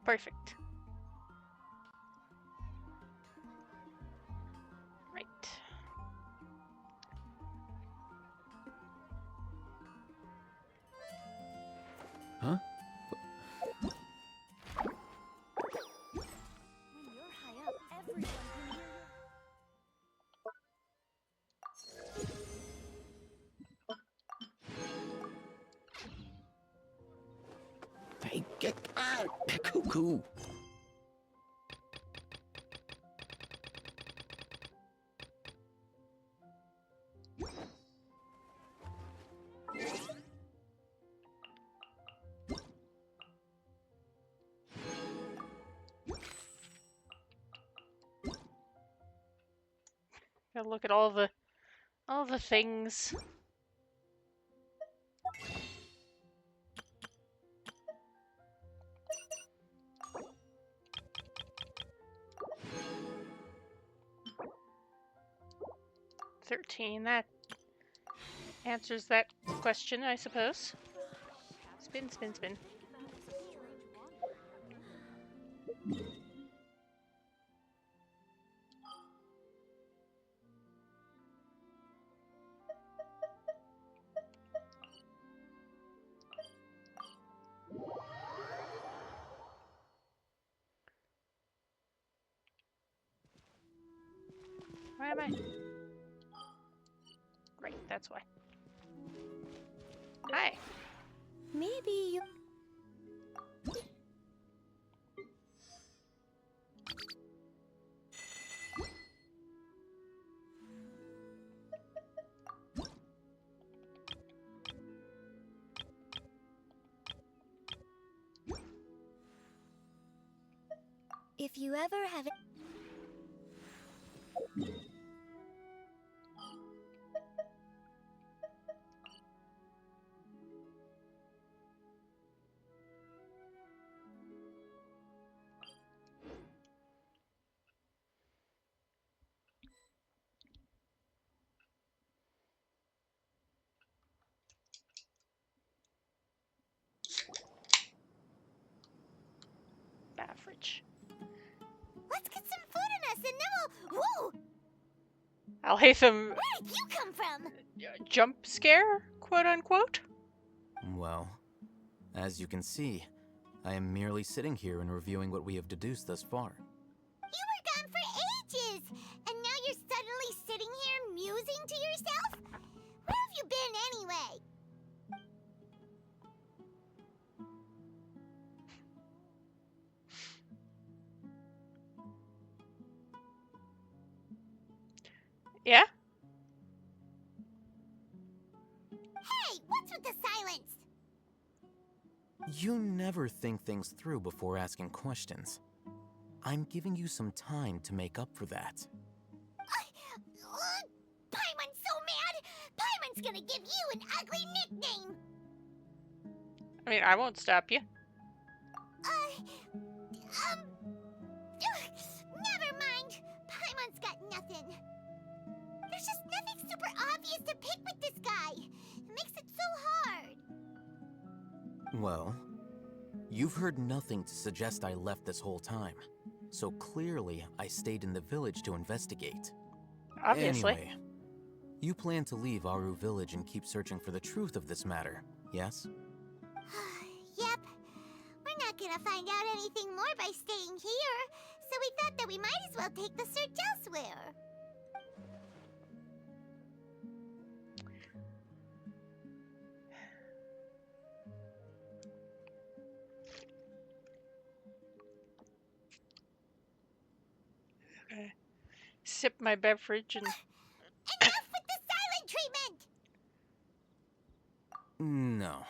Perfect. Right. Huh? When you're high up, everyone can hear you. Hey, get out! Cuckoo! Gotta look at all the things. $13. That answers that question, I suppose. Spin, spin, spin. Why am I? Right, that's why. Hi. Maybe you... If you ever have it... Beverage. Let's get some food in us and then we'll... Whoa! Alhaitham Where did you come from? jump scare, quote unquote. Well, as you can see, I am merely sitting here and reviewing what we have deduced thus far. You were gone for ages! And now you're suddenly sitting here musing to yourself? Where have you been anyway? Yeah? Hey, what's with the silence? You never think things through before asking questions. I'm giving you some time to make up for that. Paimon's so mad! Paimon's gonna give you an ugly nickname! I mean, I won't stop you. Never mind. Paimon's got nothing. There's just nothing super obvious to pick with this guy. It makes it so hard. Well, you've heard nothing to suggest I left this whole time. So clearly, I stayed in the village to investigate. Obviously. Anyway, you plan to leave Aru village and keep searching for the truth of this matter, yes? Yep. We're not gonna find out anything more by staying here, so we thought that we might as well take the search elsewhere. Sip my beverage and... Enough with the silent treatment! No.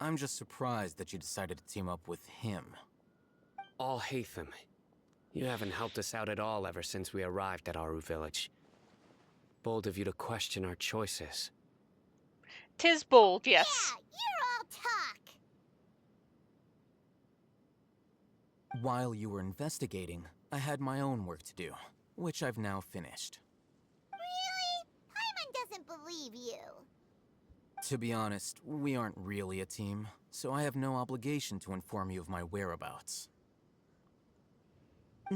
I'm just surprised that you decided to team up with him. Alhaitham, you haven't helped us out at all ever since we arrived at Aru village. Bold of you to question our choices. 'Tis bold, yes. Yeah, you're all talk. While you were investigating, I had my own work to do, which I've now finished. Really? Paimon doesn't believe you. To be honest, we aren't really a team, so I have no obligation to inform you of my whereabouts.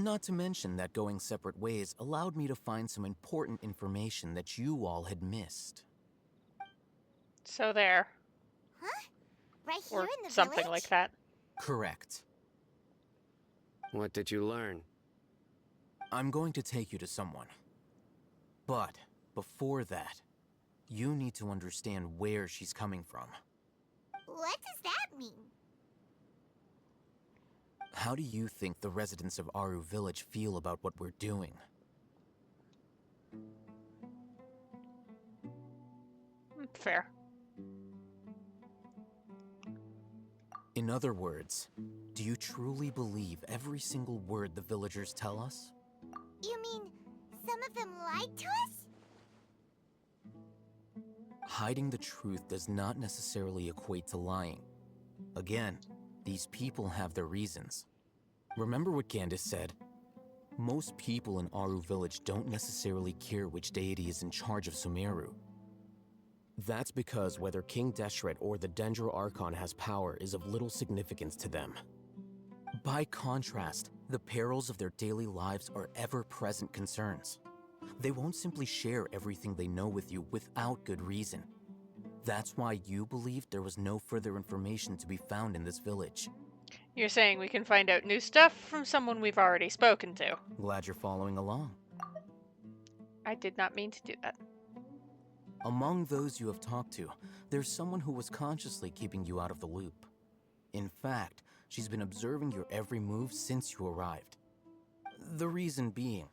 Not to mention that going separate ways allowed me to find some important information that you all had missed. So there. Huh? Right here Or in the something village? like that. Correct. What did you learn? I'm going to take you to someone. But before that, you need to understand where she's coming from. What does that mean? How do you think the residents of Aru Village feel about what we're doing? Fair. In other words, do you truly believe every single word the villagers tell us? You mean some of them lied to us? Hiding the truth does not necessarily equate to lying. Again, these people have their reasons. Remember what Candace said? Most people in Aru Village don't necessarily care which deity is in charge of Sumeru. That's because whether King Deshret or the Dendro Archon has power is of little significance to them. By contrast, the perils of their daily lives are ever-present concerns. They won't simply share everything they know with you without good reason. That's why you believed there was no further information to be found in this village. You're saying we can find out new stuff from someone we've already spoken to. Glad you're following along. I did not mean to do that. Among those you have talked to, there's someone who was consciously keeping you out of the loop. In fact, she's been observing your every move since you arrived. The reason being,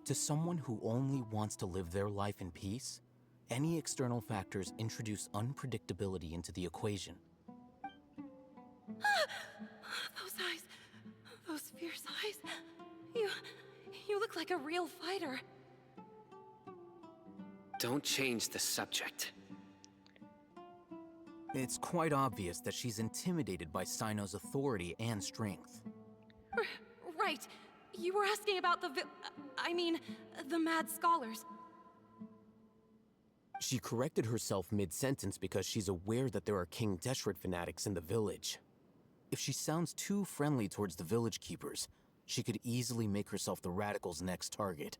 to someone who only wants to live their life in peace, any external factors introduce unpredictability into the equation. Those eyes. Those fierce eyes. You look like a real fighter. Don't change the subject. It's quite obvious that she's intimidated by Sino's authority and strength. Right. You were asking about the mad scholars. She corrected herself mid-sentence because she's aware that there are King Deshret fanatics in the village. If she sounds too friendly towards the village keepers, she could easily make herself the radicals' next target.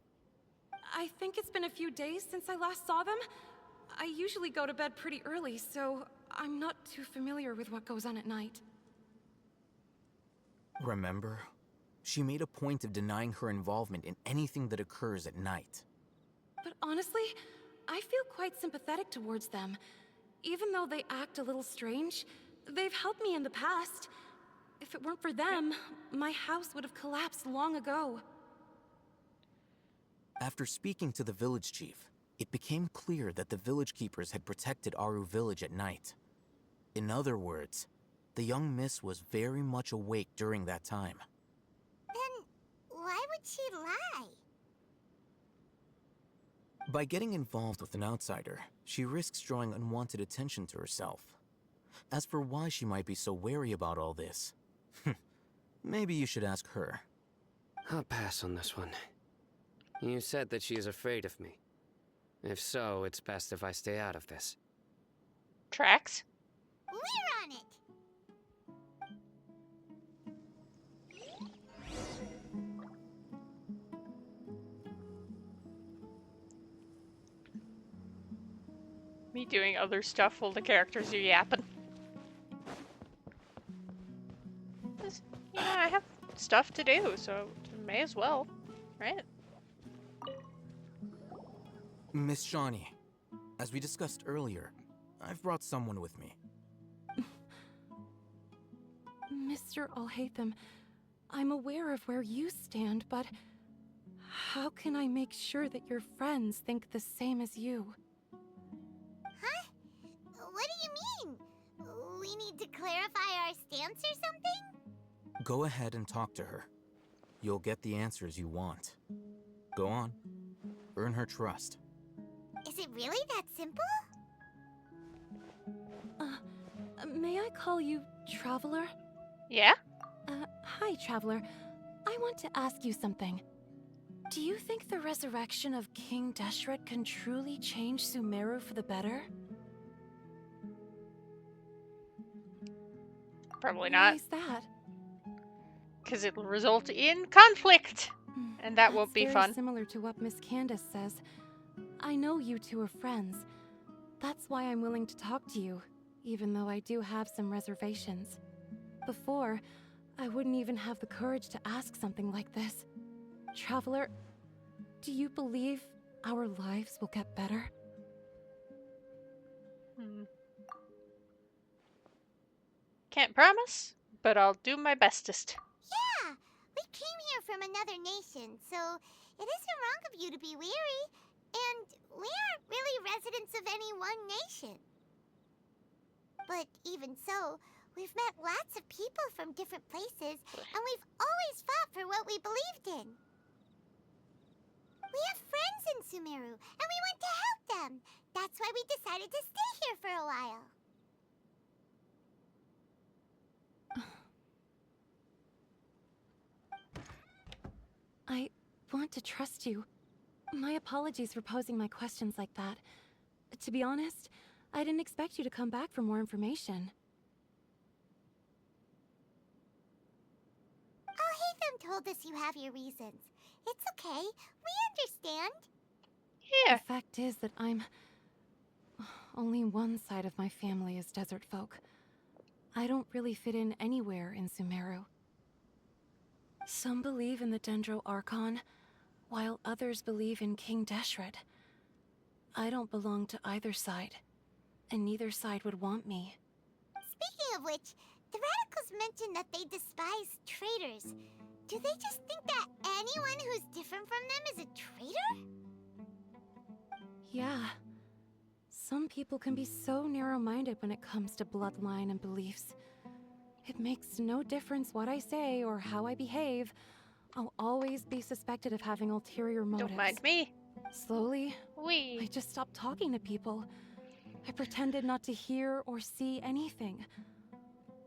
I think it's been a few days since I last saw them. I usually go to bed pretty early, so I'm not too familiar with what goes on at night. Remember? She made a point of denying her involvement in anything that occurs at night. But honestly, I feel quite sympathetic towards them. Even though they act a little strange, they've helped me in the past. If it weren't for them, my house would have collapsed long ago. After speaking to the village chief, it became clear that the village keepers had protected Aru Village at night. In other words, the young miss was very much awake during that time. Then why would she lie? By getting involved with an outsider, she risks drawing unwanted attention to herself. As for why she might be so wary about all this, maybe you should ask her. I'll pass on this one. You said that she is afraid of me. If so, it's best if I stay out of this. Tracks? We're on it! Me doing other stuff while the characters are yapping. Yeah, I have stuff to do, so may as well, right? Miss Shawnee, as we discussed earlier, I've brought someone with me. Mr. Alhaitham, I'm aware of where you stand, but how can I make sure that your friends think the same as you? Huh? What do you mean? We need to clarify our stance or something? Go ahead and talk to her. You'll get the answers you want. Go on. Earn her trust. Is it really that simple? May I call you Traveler? Yeah? Hi, Traveler. I want to ask you something. Do you think the resurrection of King Deshret can truly change Sumeru for the better? Probably Why not. is that? because it'll result in conflict. And that won't be That's fun. very similar to what Miss Candace says. I know you two are friends. That's why I'm willing to talk to you, even though I do have some reservations. Before, I wouldn't even have the courage to ask something like this. Traveler, do you believe our lives will get better? Can't promise, but I'll do my bestest. Yeah, we came here from another nation, so it isn't wrong of you to be weary. And we aren't really residents of any one nation. But even so, we've met lots of people from different places, and we've always fought for what we believed in. We have friends in Sumeru, and we want to help them. That's why we decided to stay here for a while. I want to trust you. My apologies for posing my questions like that. To be honest, I didn't expect you to come back for more information. Alhaitham told us you have your reasons. It's okay. We understand. Yeah. The fact is that only one side of my family is desert folk. I don't really fit in anywhere in Sumeru. Some believe in the Dendro Archon, while others believe in King Deshret. I don't belong to either side, and neither side would want me. Speaking of which, the radicals mentioned that they despise traitors. Do they just think that anyone who's different from them is a traitor? Yeah. Some people can be so narrow-minded when it comes to bloodline and beliefs. It makes no difference what I say or how I behave. I'll always be suspected of having ulterior motives. Don't mind me. Slowly, I We. just stopped talking to people. I pretended not to hear or see anything.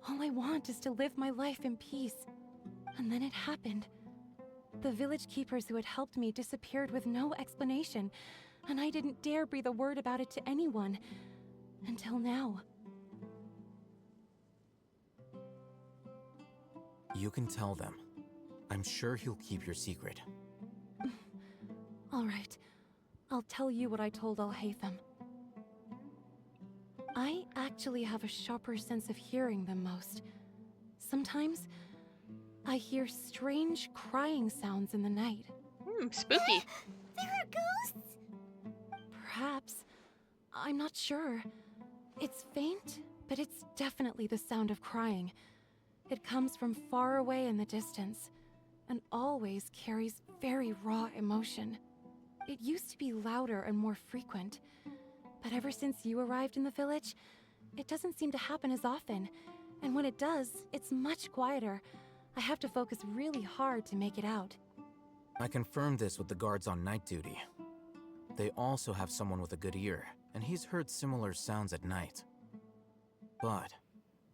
All I want is to live my life in peace. And then it happened. The village keepers who had helped me disappeared with no explanation, and I didn't dare breathe a word about it to anyone. Until now. You can tell them. I'm sure he'll keep your secret. All right. I'll tell you what I told Alhaitham. I actually have a sharper sense of hearing than most. Sometimes, I hear strange crying sounds in the night. Spooky. There are ghosts? Perhaps. I'm not sure. It's faint, but it's definitely the sound of crying. It comes from far away in the distance, and always carries very raw emotion. It used to be louder and more frequent, but ever since you arrived in the village, it doesn't seem to happen as often, and when it does, it's much quieter. I have to focus really hard to make it out. I confirmed this with the guards on night duty. They also have someone with a good ear, and he's heard similar sounds at night. But,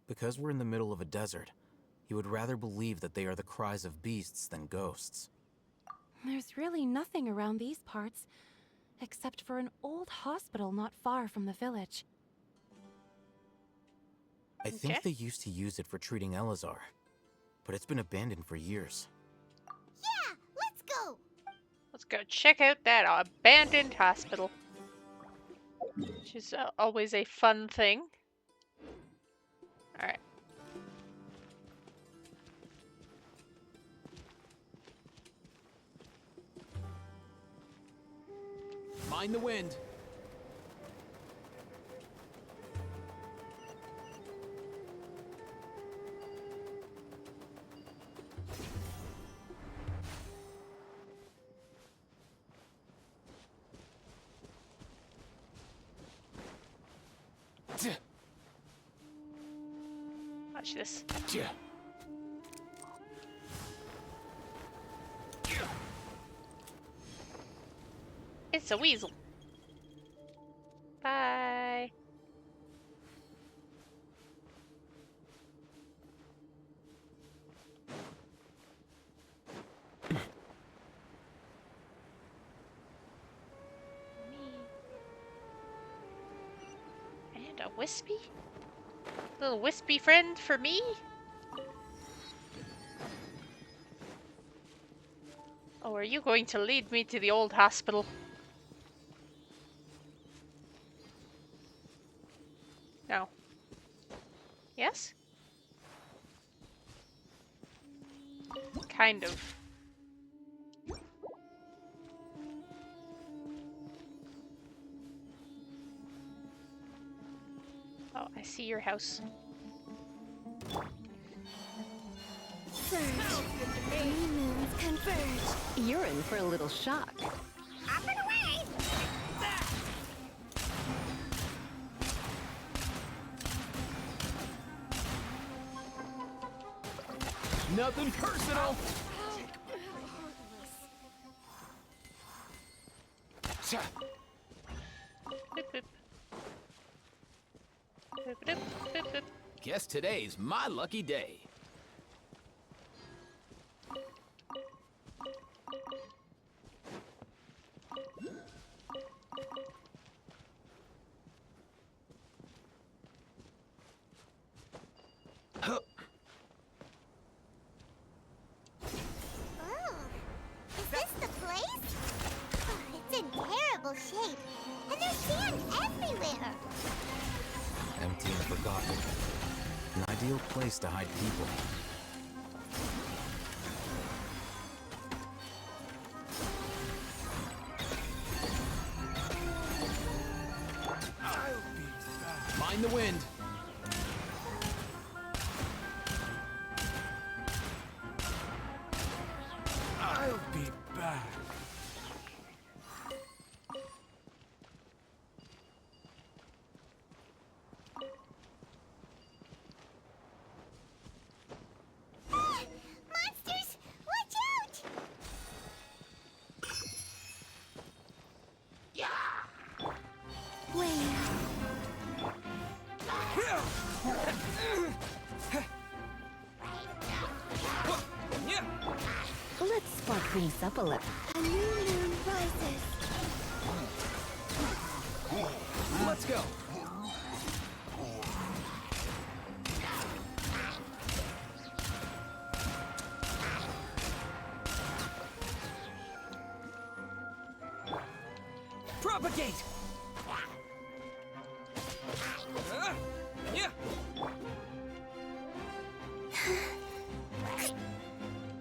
because we're in the middle of a desert, he would rather believe that they are the cries of beasts than ghosts. There's really nothing around these parts, except for an old hospital not far from the village. I think Okay. they used to use it for treating Eleazar, but it's been abandoned for years. Yeah, let's go. Let's go check out that abandoned hospital. Which is always a fun thing. Alright. Mind the wind! Watch this. It's a weasel. Bye. And a wispy? Little wispy friend for me? Oh, are you going to lead me to the old hospital? No. Yes? Kind of. Oh, I see your house. Surge. Three moons converge. You're in for a little shock. Up and away! Nothing personal. Boop, boop. Boop, boop, boop, boop. Guess today's my lucky day. Oh, is this the place? Oh, it's in terrible shape, and there's sand everywhere. Empty and forgotten. An ideal place to hide people. Mind the wind. I'll be back. Monsters, watch out! Wait. Let's spark things up a little. A new moon rises. Let's go. Propagate! Yeah.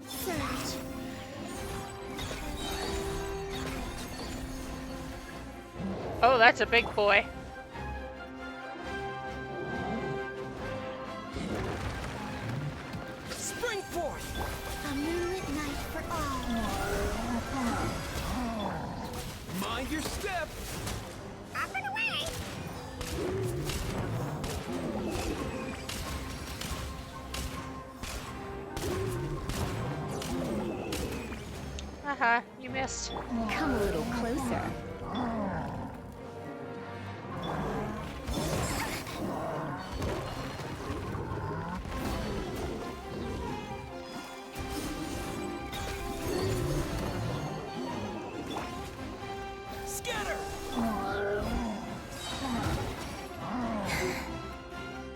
Surge. Oh, that's a big boy. Spring forth! A moonlit night for all. Mind your step! Up and away! Haha, you missed. Come a little closer. Scatter!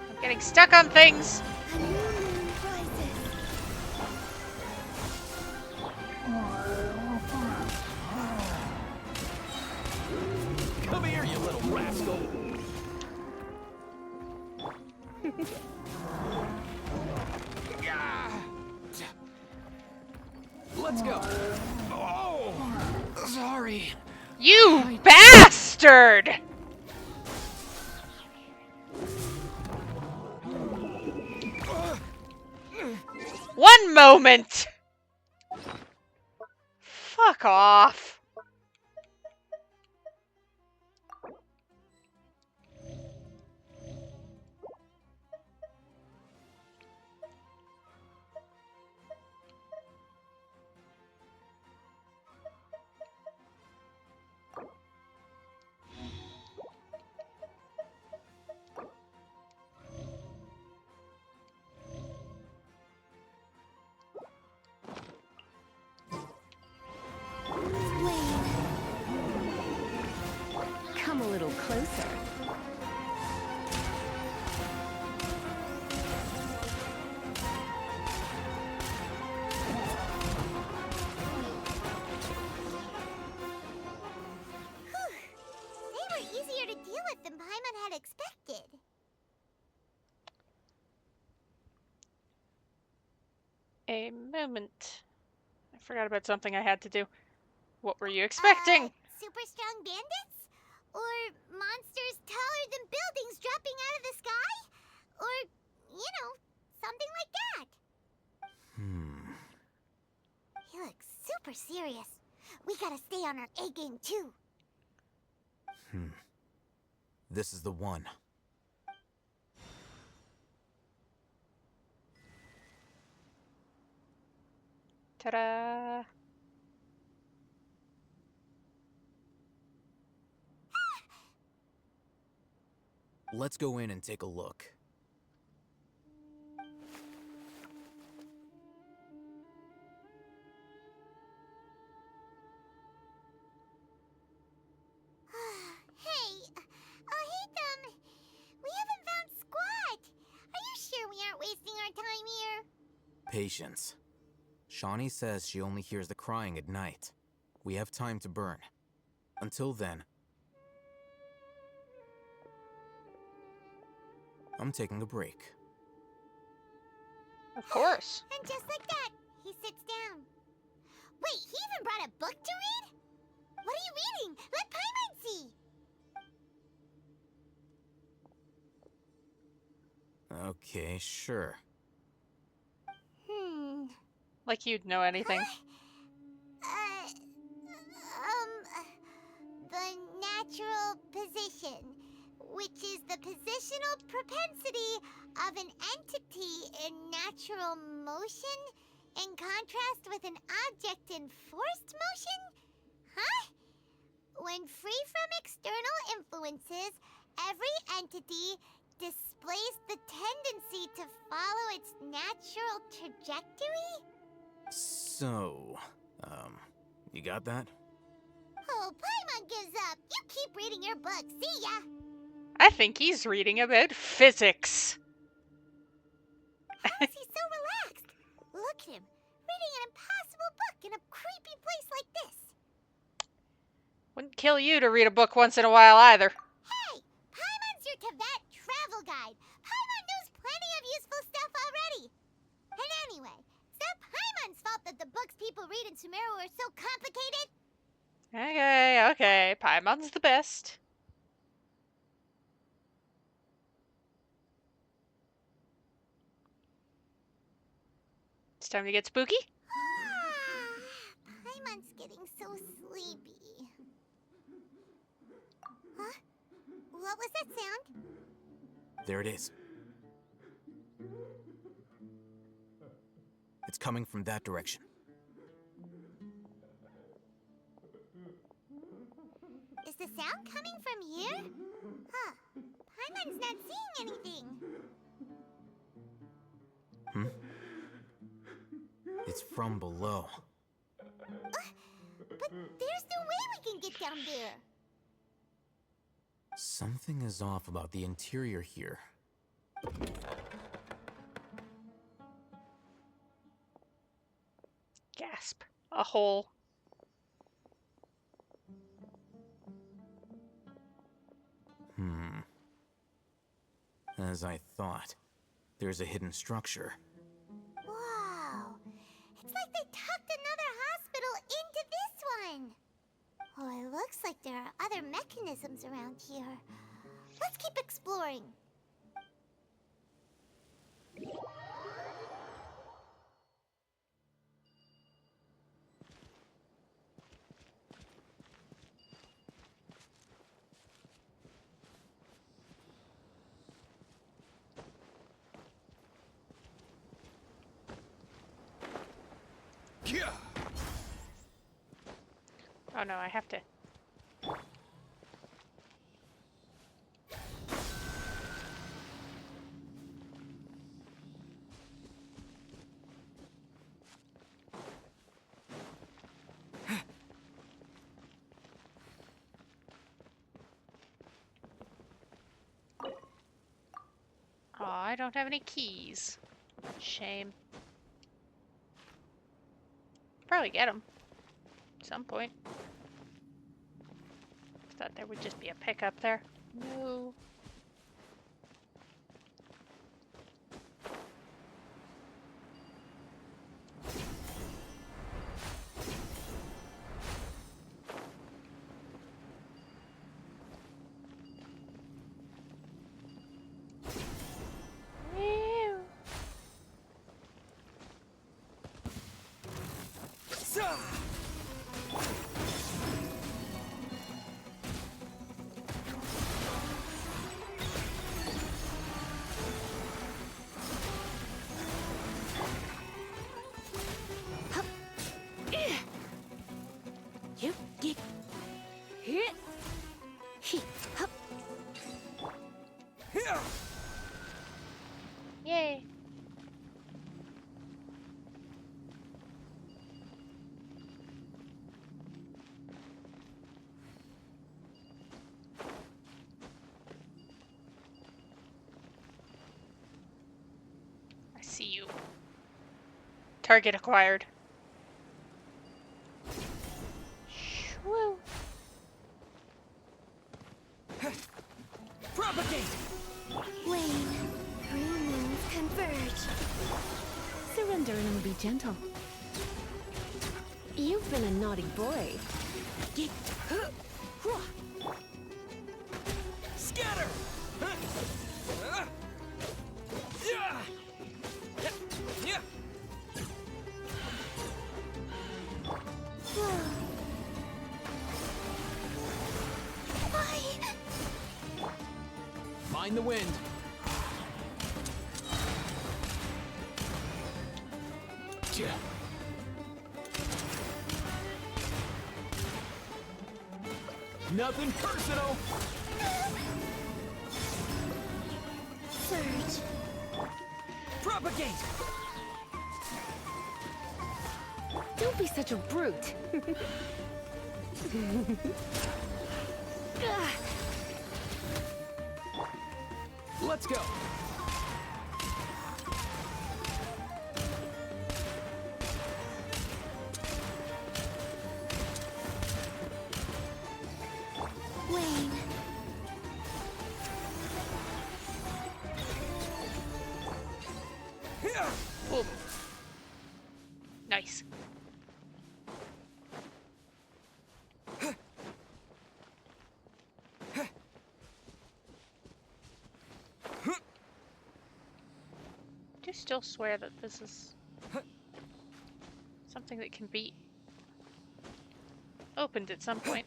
I'm getting stuck on things. A new moon rises. Come here, you little rascal. Let's go. Oh! Sorry. You bastard! One moment! Fuck off. Come a little closer. A moment. I forgot about something I had to do. What were you expecting? Super strong bandits? Or monsters taller than buildings dropping out of the sky? Or, something like that. He looks super serious. We gotta stay on our A game too. This is the one. Ta-da! Let's go in and take a look. Hey, Hatham, we haven't found squat. Are you sure we aren't wasting our time here? Patience. Shawnee says she only hears the crying at night. We have time to burn. Until then, I'm taking a break. Of course. And just like that, he sits down. Wait, he even brought a book to read? What are you reading? Let Paimon see. Okay, sure. Like you'd know anything. The natural position, which is the positional propensity of an entity in natural motion in contrast with an object in forced motion? Huh? When free from external influences, every entity displays the tendency to follow its natural trajectory? So, you got that? Oh, Paimon gives up. You keep reading your book. See ya. I think he's reading about physics. How is he so relaxed? Look at him, reading an impossible book in a creepy place like this. Wouldn't kill you to read a book once in a while either. Hey, Paimon's your Tibet travel guide. Paimon knows plenty of useful stuff already. And anyway, it's not Paimon's fault that the books people read in Sumeru are so complicated. Okay. Paimon's the best. It's time to get spooky. Paimon's getting so sleepy. Huh? What was that sound? There it is. It's coming from that direction. Is the sound coming from here? Huh. Paimon's not seeing anything. It's from below. But there's no way we can get down there. Something is off about the interior here. Gasp. A hole. As I thought, there's a hidden structure. Wow. It's like they tucked another hospital into this one. Oh, it looks like there are other mechanisms around here. Let's keep exploring. Yeah. Oh no, I have to. Oh, I don't have any keys. Shame. Probably get them. At some point. Thought there would just be a pickup there. No. You get hit. Hup. Yay. I see you. Target acquired. Shwoo. Propagate! Wane, three moons converge. Surrender and I'll be gentle. You've been a naughty boy. Scatter! Mind the wind. Nothing personal. Surge. Propagate! Don't be such a brute. Let's go. Wane. Boom. Nice. Do you still swear that this is something that can be opened at some point?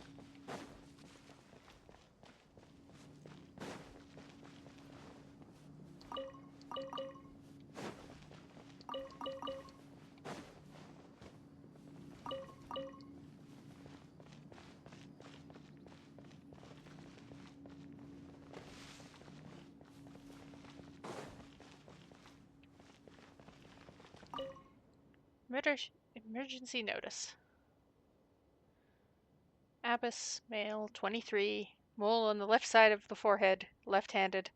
Emergency notice. Abbas, male, 23, mole on the left side of the forehead, left-handed.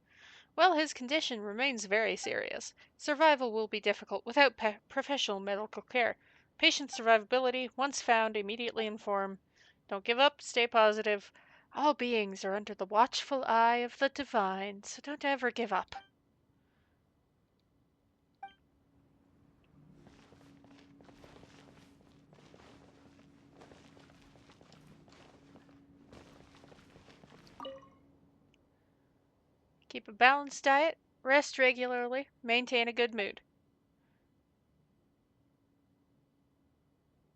While his condition remains very serious, survival will be difficult without professional medical care. Patient survivability, once found, immediately inform. Don't give up, stay positive. All beings are under the watchful eye of the divine, so don't ever give up. Keep a balanced diet, rest regularly, maintain a good mood.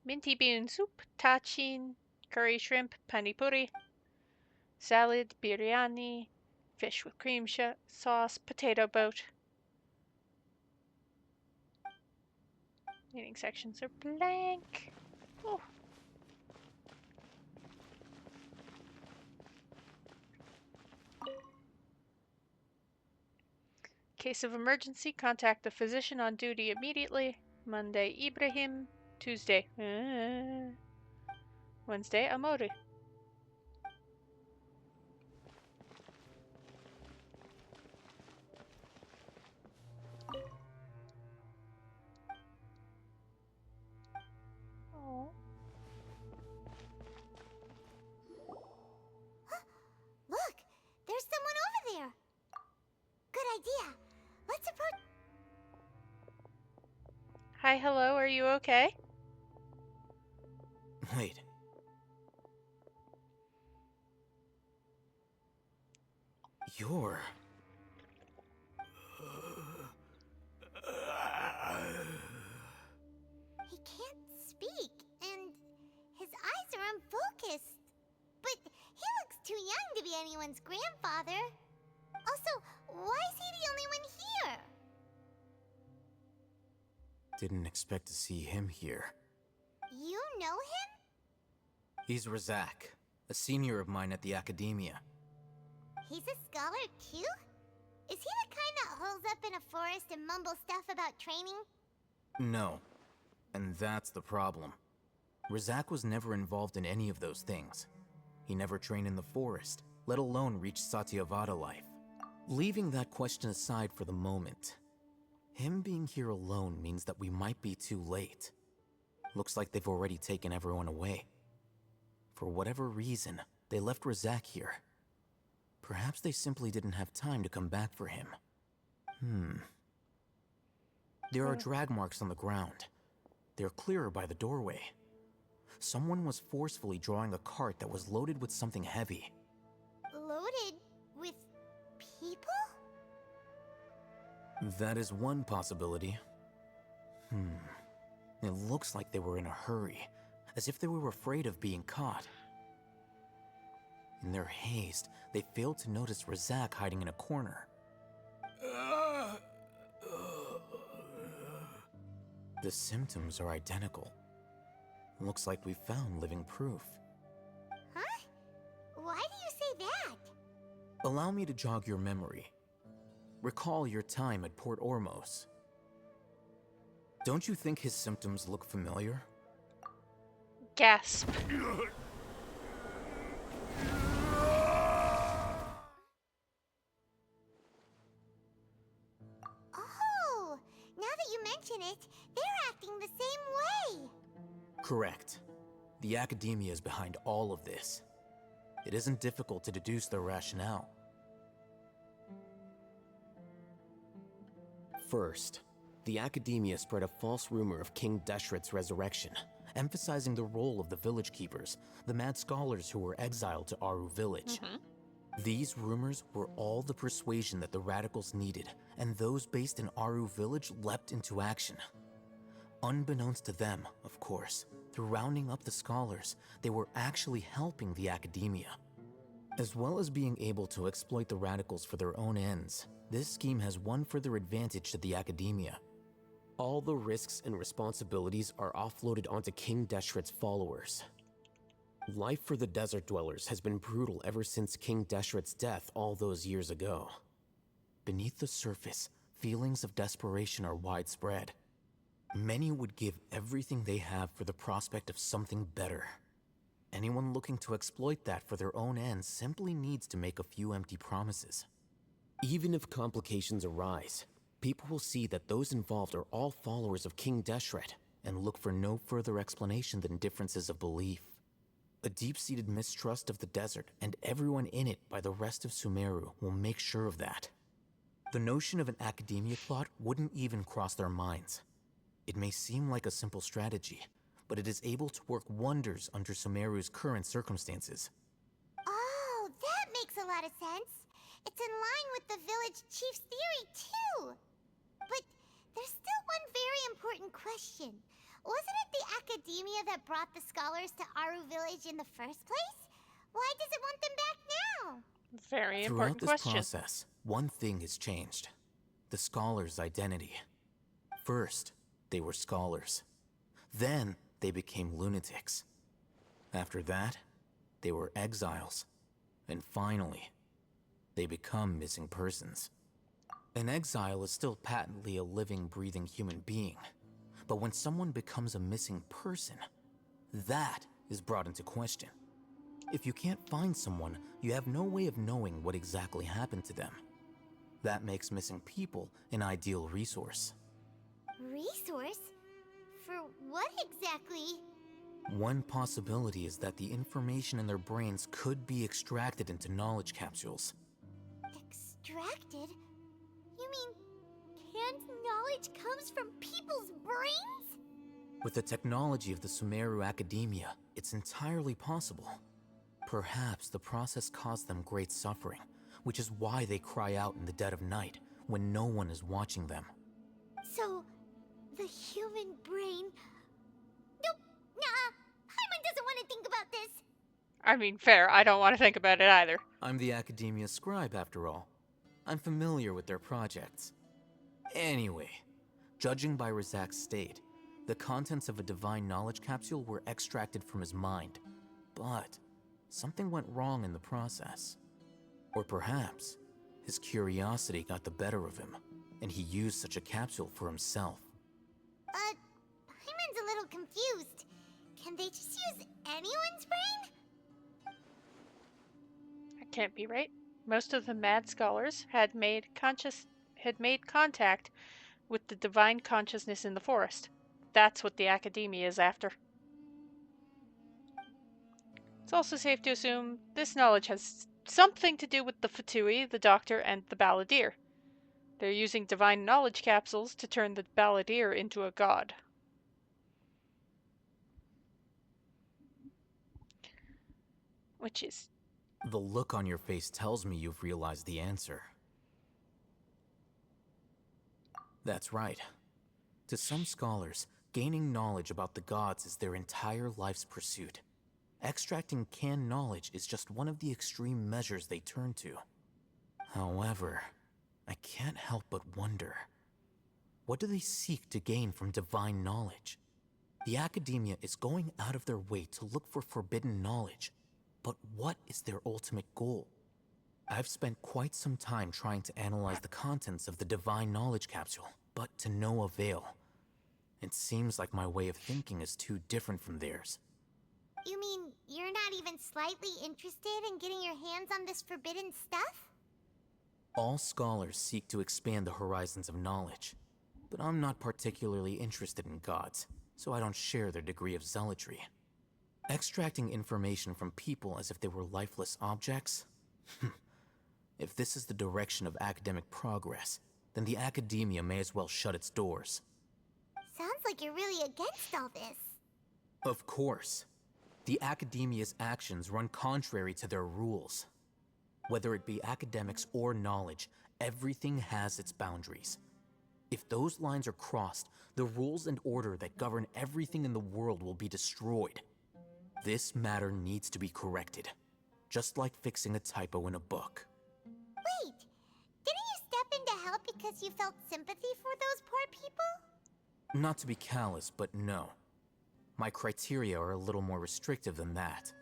Minty bean soup, tachin, curry shrimp, pani puri, salad, biryani, fish with cream sauce, potato boat. Eating sections are blank. Oh. Case of emergency, contact the physician on duty immediately. Monday, Ibrahim. Tuesday, Wednesday, Amori. Oh. Look, there's someone over there. Good idea. Let's approach. Hi, hello, are you okay? Wait. You're... He can't speak, and anyone's grandfather. Also, why is he the only one here? Didn't expect to see him here. You know him? He's Razak, a senior of mine at the Academia. He's a scholar too? Is he the kind that holes up in a forest and mumbles stuff about training? No. And that's the problem. Razak was never involved in any of those things. He never trained in the forest, let alone reach Satyavada life. Leaving that question aside for the moment, him being here alone means that we might be too late. Looks like they've already taken everyone away. For whatever reason, they left Razak here. Perhaps they simply didn't have time to come back for him. There are drag marks on the ground. They're clearer by the doorway. Someone was forcefully drawing a cart that was loaded with something heavy. Loaded with people? That is one possibility. It looks like they were in a hurry, as if they were afraid of being caught. In their haste, they failed to notice Razak hiding in a corner. The symptoms are identical. Looks like we found living proof. Huh? Why do you say that? Allow me to jog your memory. Recall your time at Port Ormos. Don't you think his symptoms look familiar? Gasp. Oh, now that you mention it, they're acting the same way. Correct. The Academia is behind all of this. It isn't difficult to deduce their rationale. First, the Academia spread a false rumor of King Deshret's resurrection, Emphasizing the role of the village keepers, the mad scholars who were exiled to Aru village. These rumors were all the persuasion that the radicals needed, and those based in Aru village leapt into action. Unbeknownst to them, of course, through rounding up the scholars, they were actually helping the Academia. As well as being able to exploit the radicals for their own ends, this scheme has one further advantage to the Academia. all the risks and responsibilities are offloaded onto King Deshret's followers. Life for the desert dwellers has been brutal ever since King Deshret's death all those years ago. Beneath the surface, feelings of desperation are widespread. Many would give everything they have for the prospect of something better. Anyone looking to exploit that for their own ends simply needs to make a few empty promises. Even if complications arise, people will see that those involved are all followers of King Deshret, and look for no further explanation than differences of belief. A deep-seated mistrust of the desert and everyone in it by the rest of Sumeru will make sure of that. The notion of an academia plot wouldn't even cross their minds. It may seem like a simple strategy, but it is able to work wonders under Sumeru's current circumstances. Oh, that makes a lot of sense. It's in line with the village chief's theory, too. But there's still one very important question. Wasn't it the academia that brought the scholars to Aru village in the first place? Why does it want them back now? Very Throughout important this question. process, one thing has changed. The scholars' identity. First, they were scholars. Then, they became lunatics. After that, they were exiles. And finally, they become missing persons. An exile is still patently a living, breathing human being. But when someone becomes a missing person, that is brought into question. If you can't find someone, you have no way of knowing what exactly happened to them. That makes missing people an ideal resource. Resource? For what exactly? One possibility is that the information in their brains could be extracted into knowledge capsules. Extracted? You mean canned knowledge comes from people's brains? With the technology of the Sumeru Academia, it's entirely possible. Perhaps the process caused them great suffering, which is why they cry out in the dead of night when no one is watching them. So, the human brain... Nope, nah, Paimon doesn't want to think about this. I mean, fair. I don't want to think about it either. I'm the Academia scribe, after all. I'm familiar with their projects. Anyway, judging by Razak's state, the contents of a divine knowledge capsule were extracted from his mind. But something went wrong in the process. Or perhaps his curiosity got the better of him, and he used such a capsule for himself. Paimon's a little confused. Can they just use anyone's brain? That can't be right. Most of the mad scholars had made contact with the divine consciousness in the forest. That's what the Academia is after. It's also safe to assume this knowledge has something to do with the Fatui, the Doctor, and the Balladeer. They're using divine knowledge capsules to turn the Balladeer into a god. Which is... The look on your face tells me you've realized the answer. That's right. To some scholars, gaining knowledge about the gods is their entire life's pursuit. Extracting canned knowledge is just one of the extreme measures they turn to. However, I can't help but wonder, what do they seek to gain from divine knowledge? The Academia is going out of their way to look for forbidden knowledge, but what is their ultimate goal? I've spent quite some time trying to analyze the contents of the divine knowledge capsule, but to no avail. It seems like my way of thinking is too different from theirs. You mean you're not even slightly interested in getting your hands on this forbidden stuff? All scholars seek to expand the horizons of knowledge, but I'm not particularly interested in gods, so I don't share their degree of zealotry. Extracting information from people as if they were lifeless objects? If this is the direction of academic progress, then the Academia may as well shut its doors. Sounds like you're really against all this. Of course. The Academia's actions run contrary to their rules. Whether it be academics or knowledge, everything has its boundaries. If those lines are crossed, the rules and order that govern everything in the world will be destroyed. This matter needs to be corrected, just like fixing a typo in a book. Wait, didn't you step in to help because you felt sympathy for those poor people? Not to be callous, but no. My criteria are a little more restrictive than that.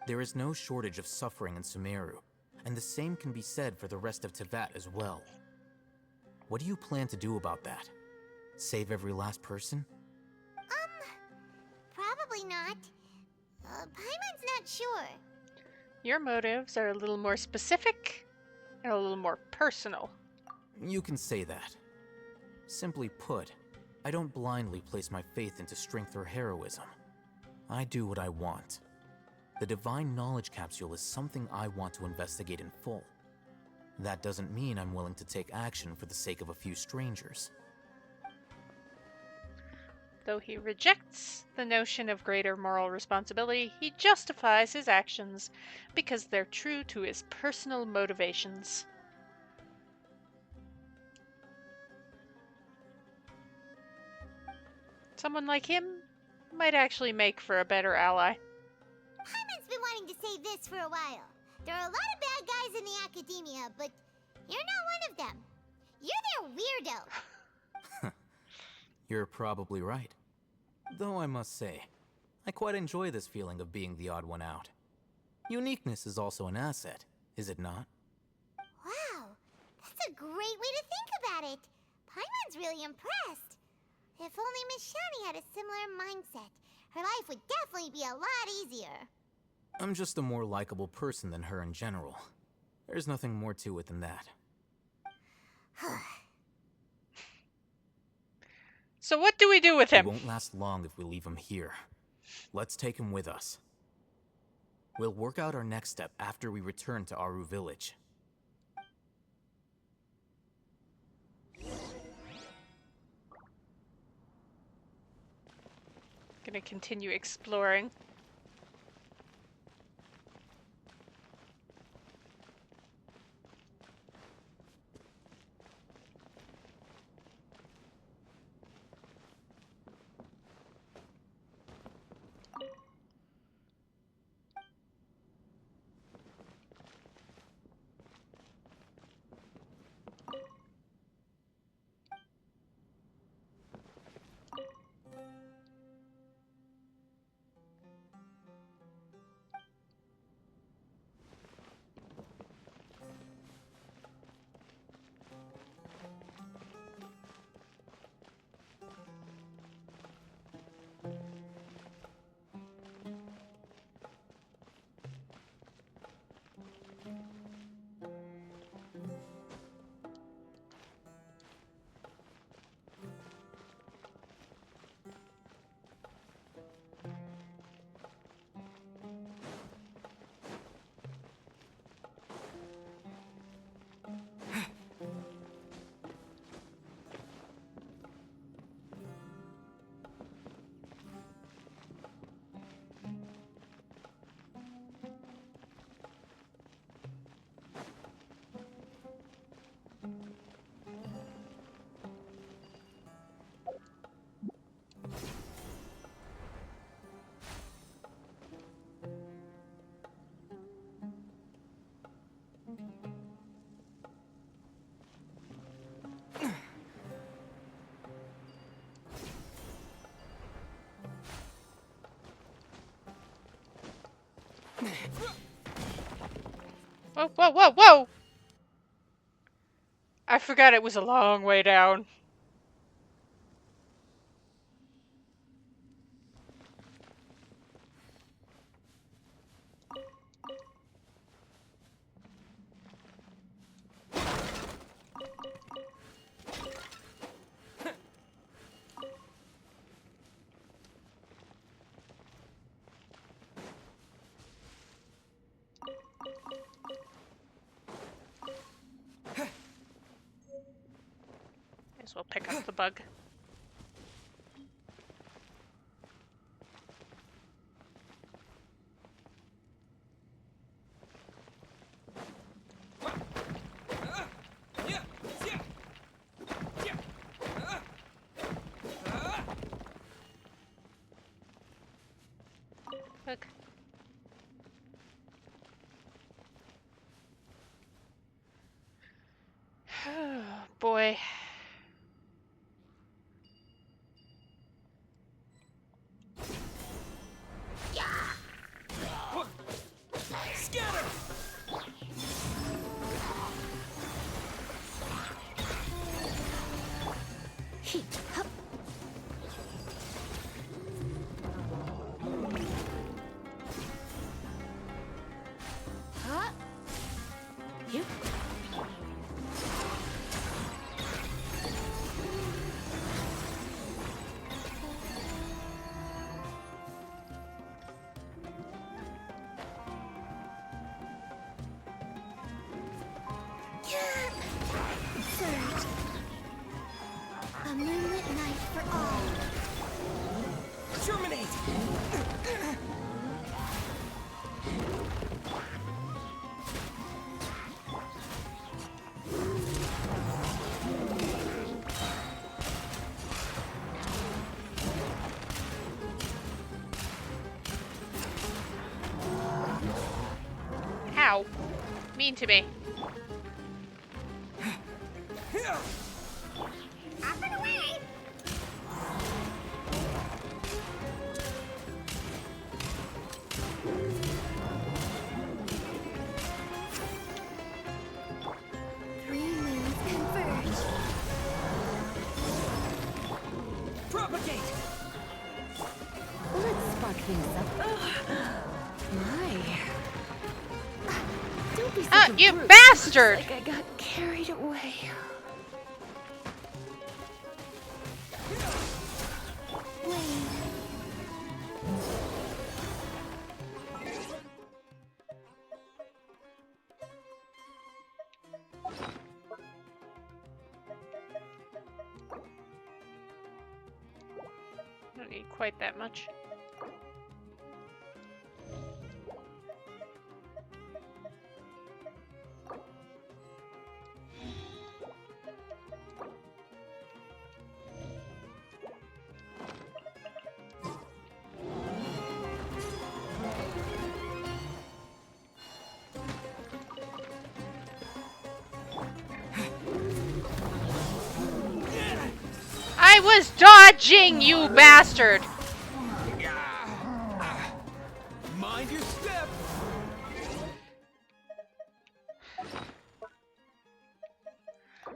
There is no shortage of suffering in Sumeru, and the same can be said for the rest of Teyvat as well. What do you plan to do about that? Save every last person? Probably not. Paimon's not sure. Your motives are a little more specific and a little more personal. You can say that. Simply put, I don't blindly place my faith into strength or heroism. I do what I want. The divine knowledge capsule is something I want to investigate in full. That doesn't mean I'm willing to take action for the sake of a few strangers. Though he rejects the notion of greater moral responsibility, he justifies his actions because they're true to his personal motivations. Someone like him might actually make for a better ally. Paimon's been wanting to say this for a while. There are a lot of bad guys in the Academia, but you're not one of them. You're their weirdo. You're probably right. Though I must say, I quite enjoy this feeling of being the odd one out. Uniqueness is also an asset, is it not? Wow, that's a great way to think about it. Paimon's really impressed. If only Miss Shani had a similar mindset, her life would definitely be a lot easier. I'm just a more likable person than her in general. There's nothing more to it than that. So what do we do with He him? won't last long if we leave him here. Let's take him with us. We'll work out our next step after we return to Aru Village. Gonna continue exploring. Whoa, whoa, whoa, whoa! I forgot it was a long way down. May as well pick up the bug. Look. Oh, boy. Scatter! Surge. A moonlit night for all. Terminate! Ow. Mean to me. Up and away! Three moons converge. Propagate! Let's spark things up. My. Don't be such a You brute. bastard! Like I got carried away. Wait. Don't need quite that much. I was dodging, you bastard! Mind your step!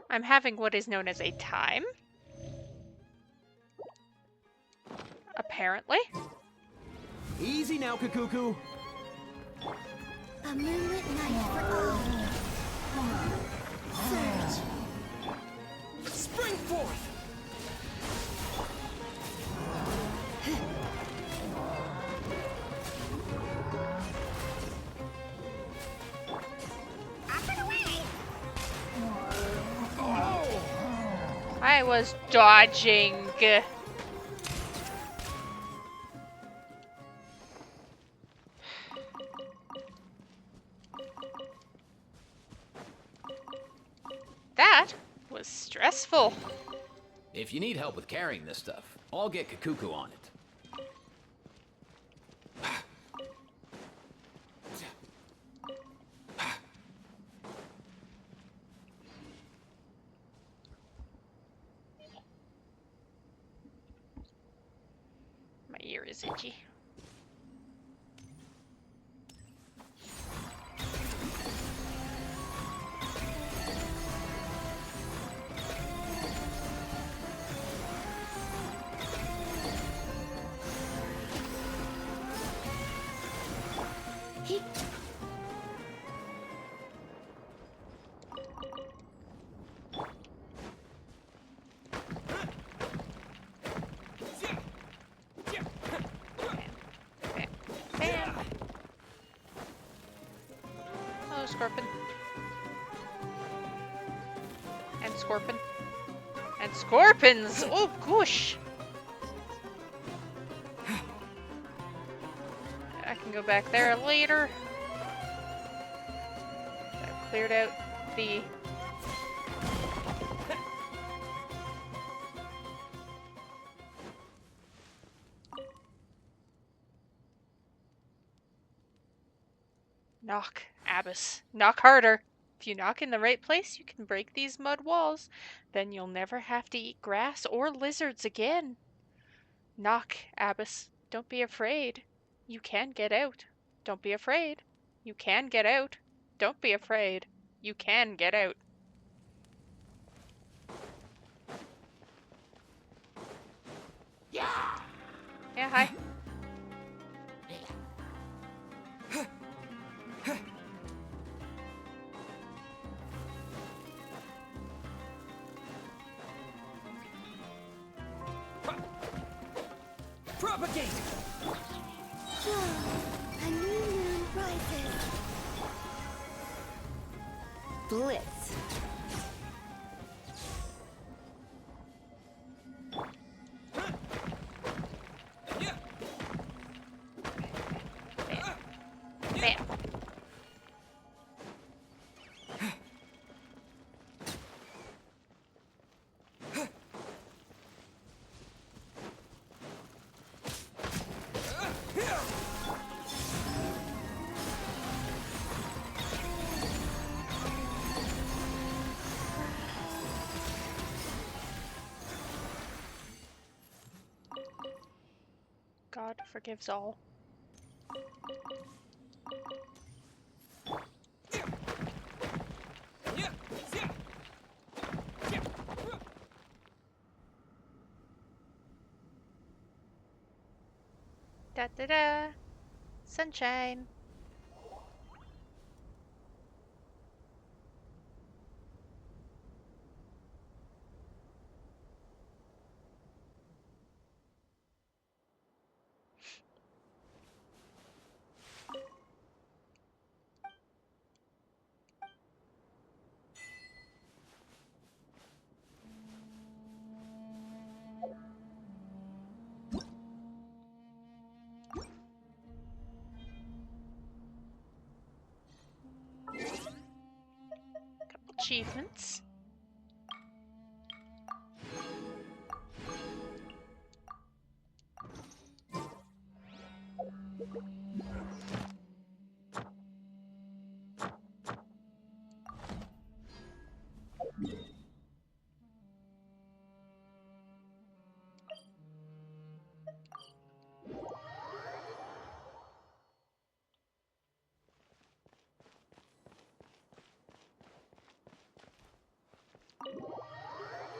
I'm having what is known as a time. Apparently. Easy now, Kakuku. A moonlit night for all. Surge. Spring forth! Up and away! I was dodging. That was stressful. If you need help with carrying this stuff, I'll get Kakuku on it. My ear is itchy. Bam. Oh, Scorpion. And Scorpion. And Scorpions! Oh, gosh! I can go back there later. I've cleared out the... Knock, Abbess. Knock harder. If you knock in the right place, you can break these mud walls. Then you'll never have to eat grass or lizards again. Knock, Abbess. Don't be afraid. You can get out. Don't be afraid. You can get out. Don't be afraid. You can get out. Yeah, hi. Propagate! A new moon rises. Blitz. Bam. God forgives all. Da da da. Sunshine. Couple achievements.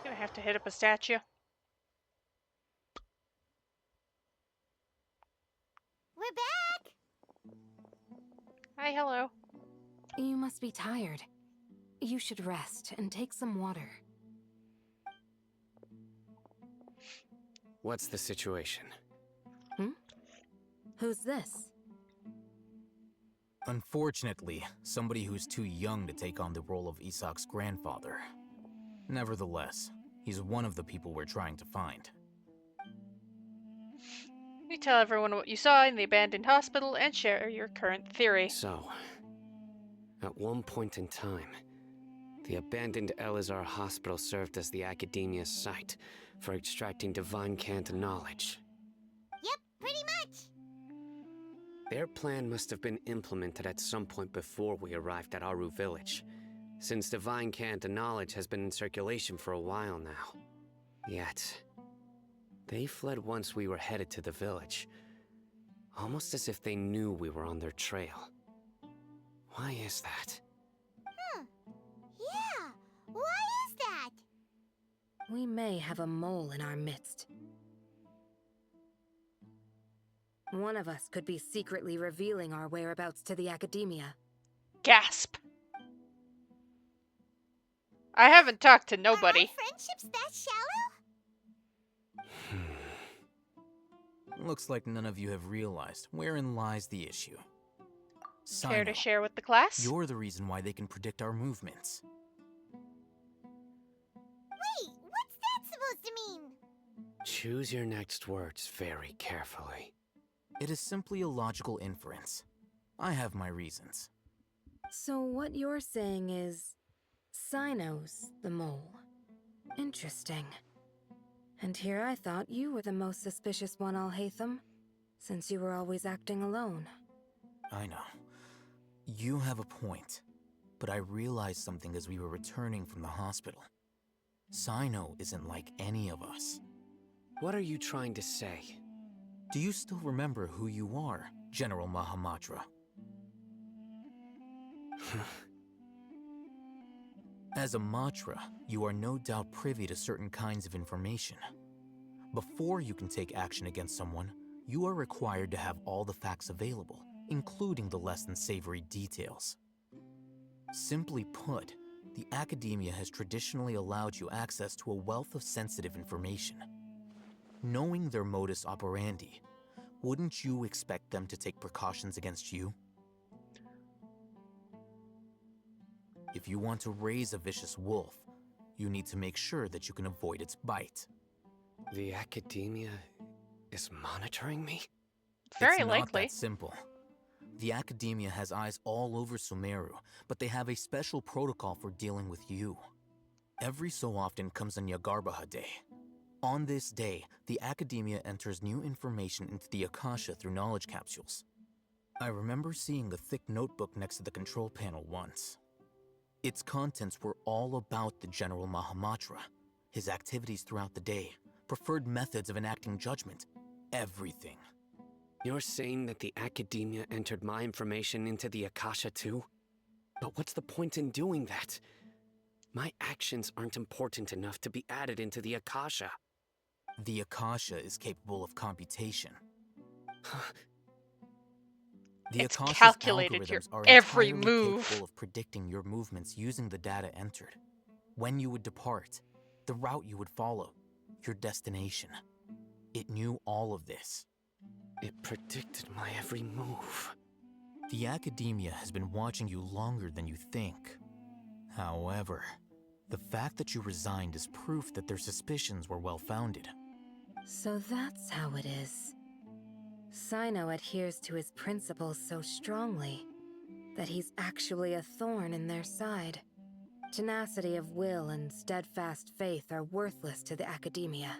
Gonna have to hit up a statue. We're back! Hi, hello. You must be tired. You should rest and take some water. What's the situation? Who's this? Unfortunately, somebody who's too young to take on the role of Isak's grandfather. Nevertheless, he's one of the people we're trying to find. You tell everyone what you saw in the abandoned hospital and share your current theory. So, at one point in time, the abandoned Eleazar hospital served as the academia's site for extracting divine cant knowledge. Yep, pretty much. Their plan must have been implemented at some point before we arrived at Aru village, since divine cant knowledge has been in circulation for a while now. Yet, they fled once we were headed to the village, almost as if they knew we were on their trail. Why is that? Yeah, why is that? We may have a mole in our midst. One of us could be secretly revealing our whereabouts to the academia. Gasp. I haven't talked to Are nobody. our friendships that shallow? Looks like none of you have realized wherein lies the issue. Care to Sino, share with the class? you're the reason why they can predict our movements. Wait, what's that supposed to mean? Choose your next words very carefully. It is simply a logical inference. I have my reasons. So what you're saying is... Sino's the mole. Interesting. And here I thought you were the most suspicious one, Alhaitham, since you were always acting alone. I know. You have a point. But I realized something as we were returning from the hospital. Sino isn't like any of us. What are you trying to say? Do you still remember who you are, General Mahamatra? As a Matra, you are no doubt privy to certain kinds of information. Before you can take action against someone, you are required to have all the facts available, including the less than savory details. Simply put, the academia has traditionally allowed you access to a wealth of sensitive information. Knowing their modus operandi, wouldn't you expect them to take precautions against you? If you want to raise a vicious wolf, you need to make sure that you can avoid its bite. The academia is monitoring me? Very It's not likely. that simple. The academia has eyes all over Sumeru, but they have a special protocol for dealing with you. Every so often comes a Nyagarbaha Day. On this day, the academia enters new information into the Akasha through knowledge capsules. I remember seeing a thick notebook next to the control panel once. Its contents were all about the General Mahamatra, his activities throughout the day, preferred methods of enacting judgment, everything. You're saying that the academia entered my information into the Akasha too? But what's the point in doing that? My actions aren't important enough to be added into the Akasha. The Akasha is capable of computation. The It's Akasha's calculated your algorithms are every entirely move. capable of predicting your movements using the data entered. When you would depart, the route you would follow, your destination. It knew all of this. It predicted my every move. The academia has been watching you longer than you think. However, the fact that you resigned is proof that their suspicions were well-founded. So that's how it is. Sino adheres to his principles so strongly that he's actually a thorn in their side. Tenacity of will and steadfast faith are worthless to the academia.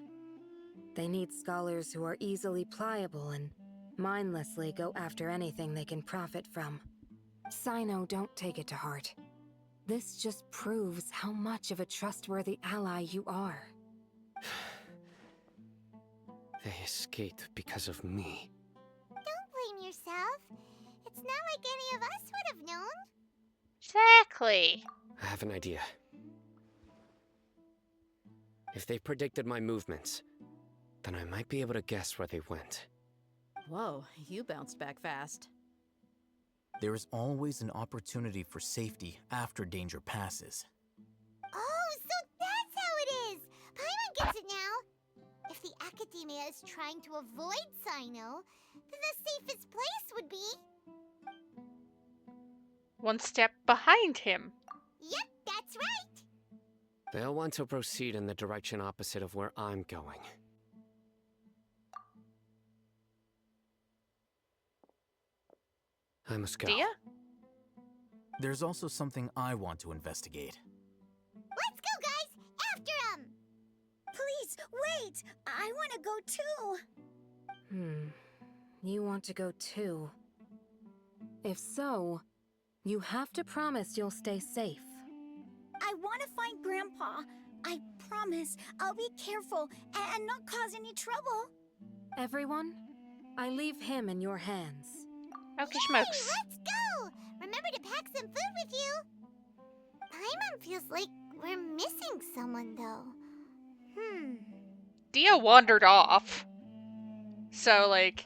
They need scholars who are easily pliable and mindlessly go after anything they can profit from. Sino, don't take it to heart. This just proves how much of a trustworthy ally you are. They escaped because of me. Don't blame yourself. It's not like any of us would have known. Exactly. I have an idea. If they predicted my movements, then I might be able to guess where they went. Whoa, you bounced back fast. There is always an opportunity for safety after danger passes. Oh, so that's how it is! Paimon gets it now! If the academia is trying to avoid Sino, then the safest place would be... One step behind him. Yep, that's right! They'll want to proceed in the direction opposite of where I'm going. I must go. Dia? There's also something I want to investigate. Let's go, guys! After him! Please, wait! I want to go too! You want to go too? If so, you have to promise you'll stay safe. I want to find Grandpa. I promise I'll be careful and not cause any trouble. Everyone, I leave him in your hands. Okay, Yay, schmokes. let's go! Remember to pack some food with you. Paimon feels like we're missing someone, though. Dia wandered off. So, like,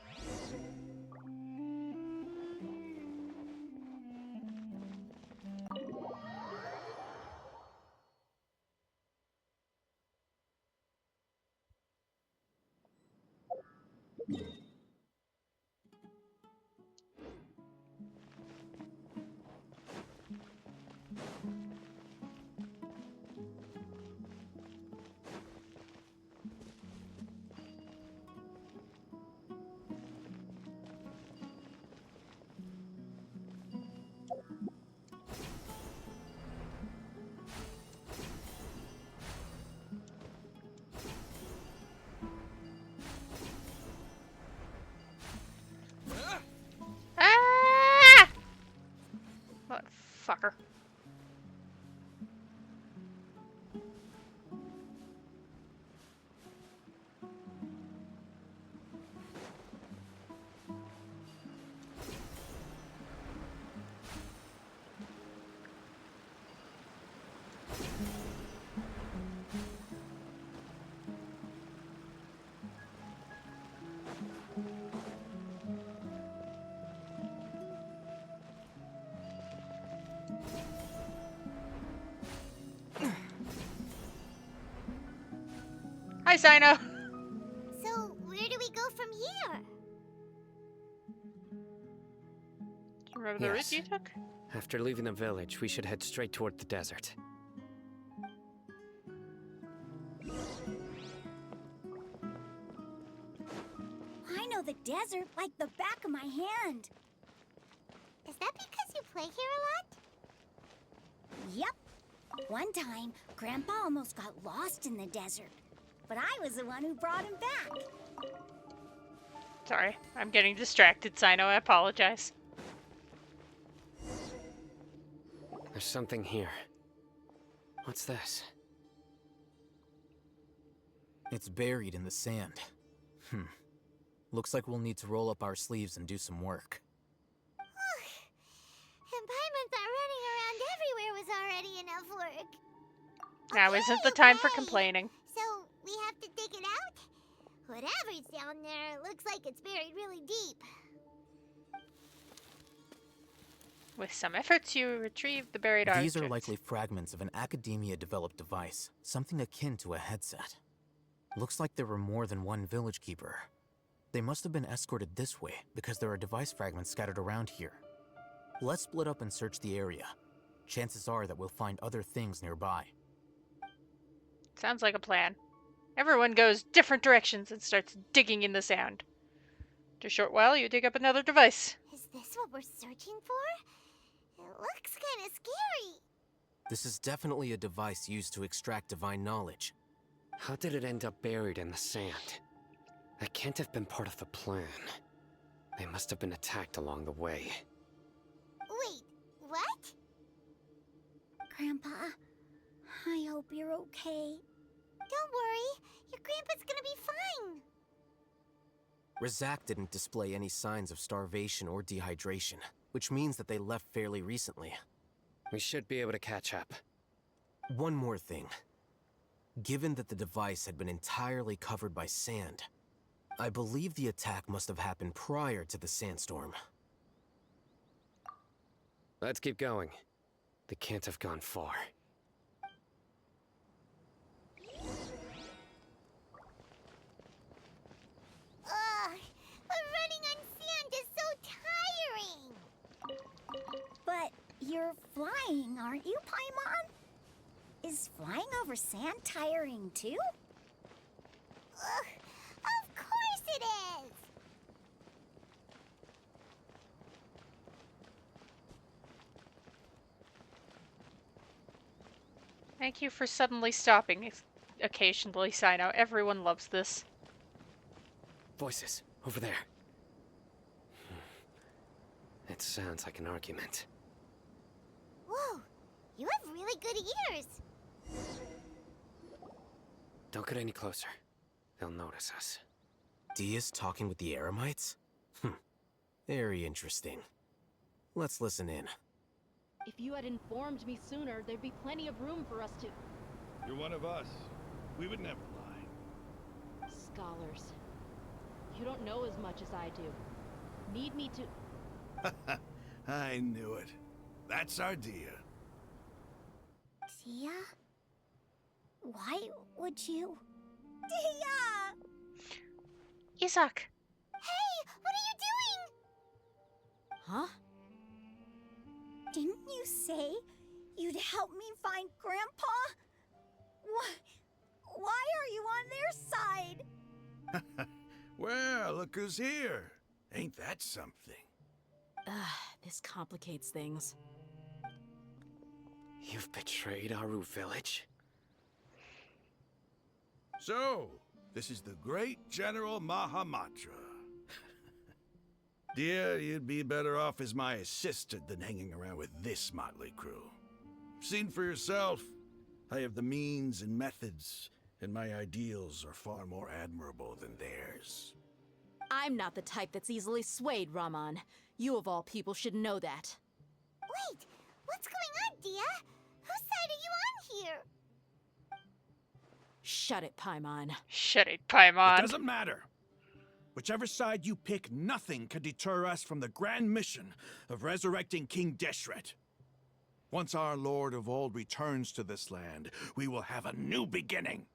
Shocker. Hi, Sino. So, where do we go from here? Remember the route Yes. you took? After leaving the village, we should head straight toward the desert. I know the desert like the back of my hand. Is that because you play here a lot? Yep. One time, Grandpa almost got lost in the desert. But I was the one who brought him back. Sorry, I'm getting distracted, Sino. I apologize. There's something here. What's this? It's buried in the sand. Looks like we'll need to roll up our sleeves and do some work. And Paimon thought running around everywhere was already enough work. Now isn't the time for Okay. complaining. So, we have to dig it out? Whatever's down there looks like it's buried really deep. With some efforts, you retrieve the buried These are object. likely fragments of an academia-developed device, something akin to a headset. Looks like there were more than one village keeper. They must have been escorted this way because there are device fragments scattered around here. Let's split up and search the area. Chances are that we'll find other things nearby. Sounds like a plan. Everyone goes different directions and starts digging in the sand. After a short while, you dig up another device. Is this what we're searching for? It looks kind of scary. This is definitely a device used to extract divine knowledge. How did it end up buried in the sand? That can't have been part of the plan. They must have been attacked along the way. Wait, what? Grandpa, I hope you're okay. Don't worry, your grandpa's gonna be fine. Razak didn't display any signs of starvation or dehydration, which means that they left fairly recently. We should be able to catch up. One more thing. Given that the device had been entirely covered by sand, I believe the attack must have happened prior to the sandstorm. Let's keep going. They can't have gone far. Ugh, but running on sand is so tiring. But you're flying, aren't you, Paimon? Is flying over sand tiring too? Ugh, of course it is! Thank you for suddenly stopping occasionally, Sino. Everyone loves this. Voices, over there. It sounds like an argument. Whoa, you have really good ears. Don't get any closer. They'll notice us. Dia's talking with the Eremites? Very interesting. Let's listen in. If you had informed me sooner, there'd be plenty of room for us to... You're one of us. We would never lie. Scholars. You don't know as much as I do. Need me to... I knew it. That's our Dia. Dia? Why would you... Dia! Isaac! Hey, what are you doing? Huh? Didn't you say you'd help me find Grandpa? Why are you on their side? Well, look who's here. Ain't that something? This complicates things. You've betrayed Aru village? So, this is the great General Mahamatra. Dear, you'd be better off as my assistant than hanging around with this motley crew. Seen for yourself. I have the means and methods, and my ideals are far more admirable than theirs. I'm not the type that's easily swayed, Raman. You of all people should know that. Wait, what's going on, Dia? Whose side are you on here? Shut it, Paimon. Shut it, It Paimon. doesn't matter. Whichever side you pick, nothing can deter us from the grand mission of resurrecting King Deshret. Once our Lord of Old returns to this land, we will have a new beginning.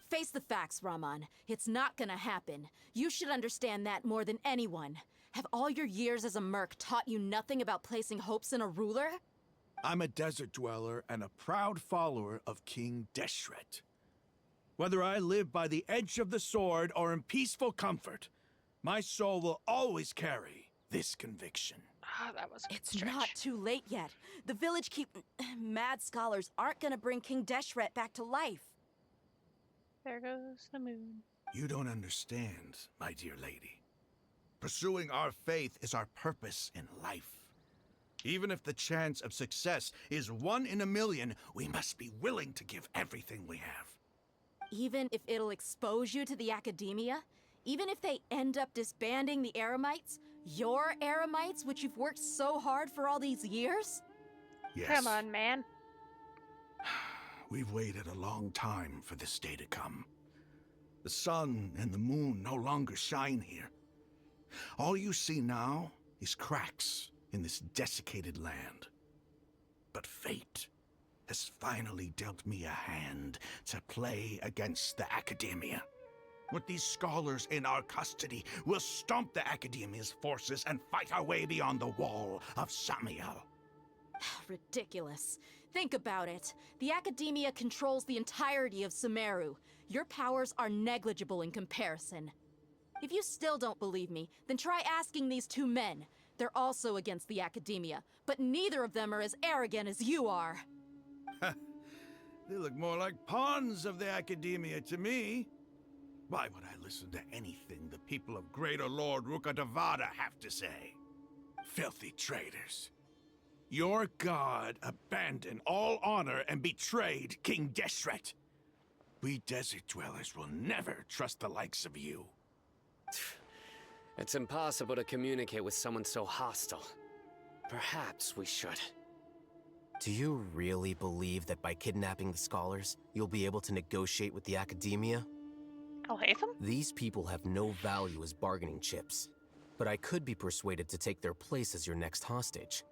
Face the facts, Raman. It's not gonna happen. You should understand that more than anyone. Have all your years as a merc taught you nothing about placing hopes in a ruler? I'm a desert dweller and a proud follower of King Deshret. Whether I live by the edge of the sword or in peaceful comfort, my soul will always carry this conviction. Ah, that was a good It's stretch. not too late yet. The village mad scholars aren't gonna bring King Deshret back to life. There goes the moon. You don't understand, my dear lady. Pursuing our faith is our purpose in life. Even if the chance of success is 1 in a million, we must be willing to give everything we have. Even if it'll expose you to the academia? Even if they end up disbanding the Eremites? Your Eremites, which you've worked so hard for all these years? Yes. Come on, man. We've waited a long time for this day to come. The sun and the moon no longer shine here. All you see now is cracks in this desiccated land. But fate has finally dealt me a hand to play against the academia. With these scholars in our custody, we'll stomp the academia's forces and fight our way beyond the wall of Samiel. Ridiculous. Think about it. The academia controls the entirety of Sumeru. Your powers are negligible in comparison. If you still don't believe me, then try asking these 2 men. They're also against the academia, but neither of them are as arrogant as you are. They look more like pawns of the academia to me. Why would I listen to anything the people of Greater Lord Rukkhadevada have to say? Filthy traitors. Your god abandoned all honor and betrayed King Deshret. We desert dwellers will never trust the likes of you. It's impossible to communicate with someone so hostile. Perhaps we should. Do you really believe that by kidnapping the scholars, you'll be able to negotiate with the academia? I'll hate them? These people have no value as bargaining chips, but I could be persuaded to take their place as your next hostage.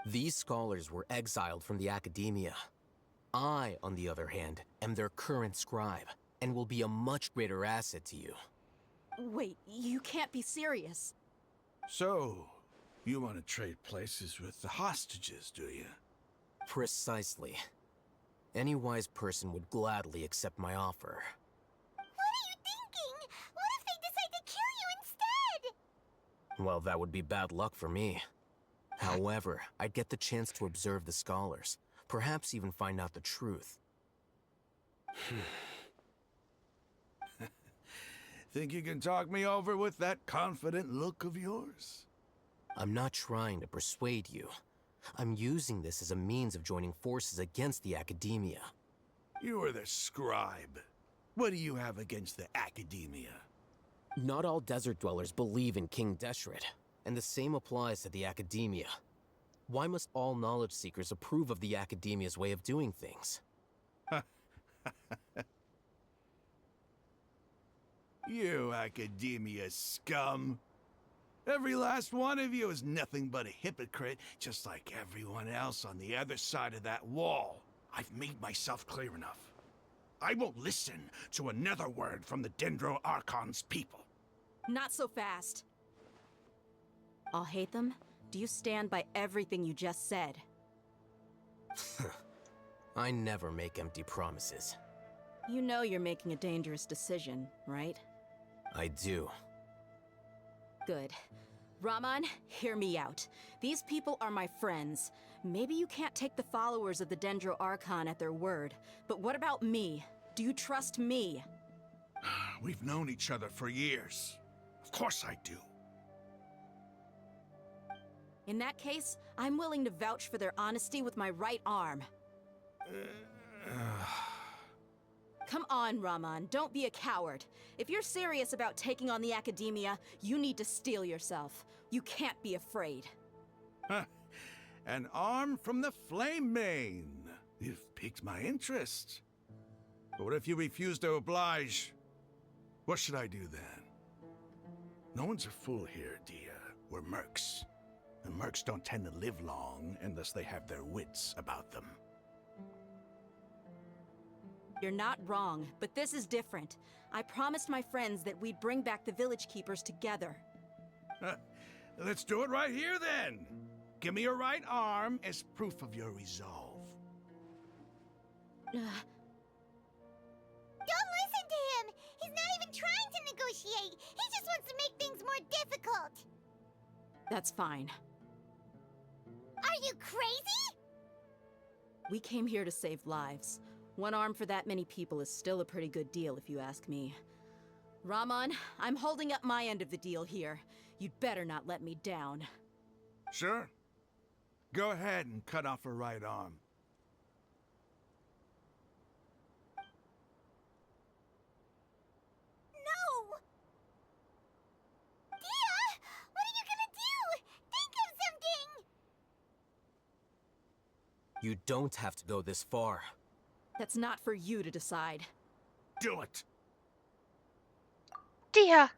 These scholars were exiled from the academia. I, on the other hand, am their current scribe, and will be a much greater asset to you. Wait, you can't be serious. So, you want to trade places with the hostages, do you? Precisely. Any wise person would gladly accept my offer. What are you thinking? What if they decide to kill you instead? Well, that would be bad luck for me. However, I'd get the chance to observe the scholars, perhaps even find out the truth. Think you can talk me over with that confident look of yours? I'm not trying to persuade you. I'm using this as a means of joining forces against the academia. You are the scribe. What do you have against the academia? Not all desert dwellers believe in King Deshret, and the same applies to the academia. Why must all knowledge seekers approve of the academia's way of doing things? You academia scum. Every last one of you is nothing but a hypocrite, just like everyone else on the other side of that wall. I've made myself clear enough. I won't listen to another word from the Dendro Archon's people. Not so fast. I'll hate them. Do you stand by everything you just said? I never make empty promises. You know you're making a dangerous decision, right? I do. Good. Raman, hear me out. These people are my friends. Maybe you can't take the followers of the Dendro Archon at their word, but what about me? Do you trust me? We've known each other for years. Of course I do. In that case, I'm willing to vouch for their honesty with my right arm. Come on, Raman, don't be a coward. If you're serious about taking on the Academia, you need to steel yourself. You can't be afraid. An arm from the Flame Mane. You've piqued my interest. But what if you refuse to oblige? What should I do then? No one's a fool here, Dia. We're mercs. And mercs don't tend to live long unless they have their wits about them. You're not wrong, but this is different. I promised my friends that we'd bring back the Village Keepers together. Let's do it right here then. Give me your right arm as proof of your resolve. Don't listen to him! He's not even trying to negotiate! He just wants to make things more difficult! That's fine. Are you crazy? We came here to save lives. One arm for that many people is still a pretty good deal, if you ask me. Raman, I'm holding up my end of the deal here. You'd better not let me down. Sure. Go ahead and cut off her right arm. No! Dia! What are you gonna do? Think of something! You don't have to go this far. That's not for you to decide. Do it! Dia!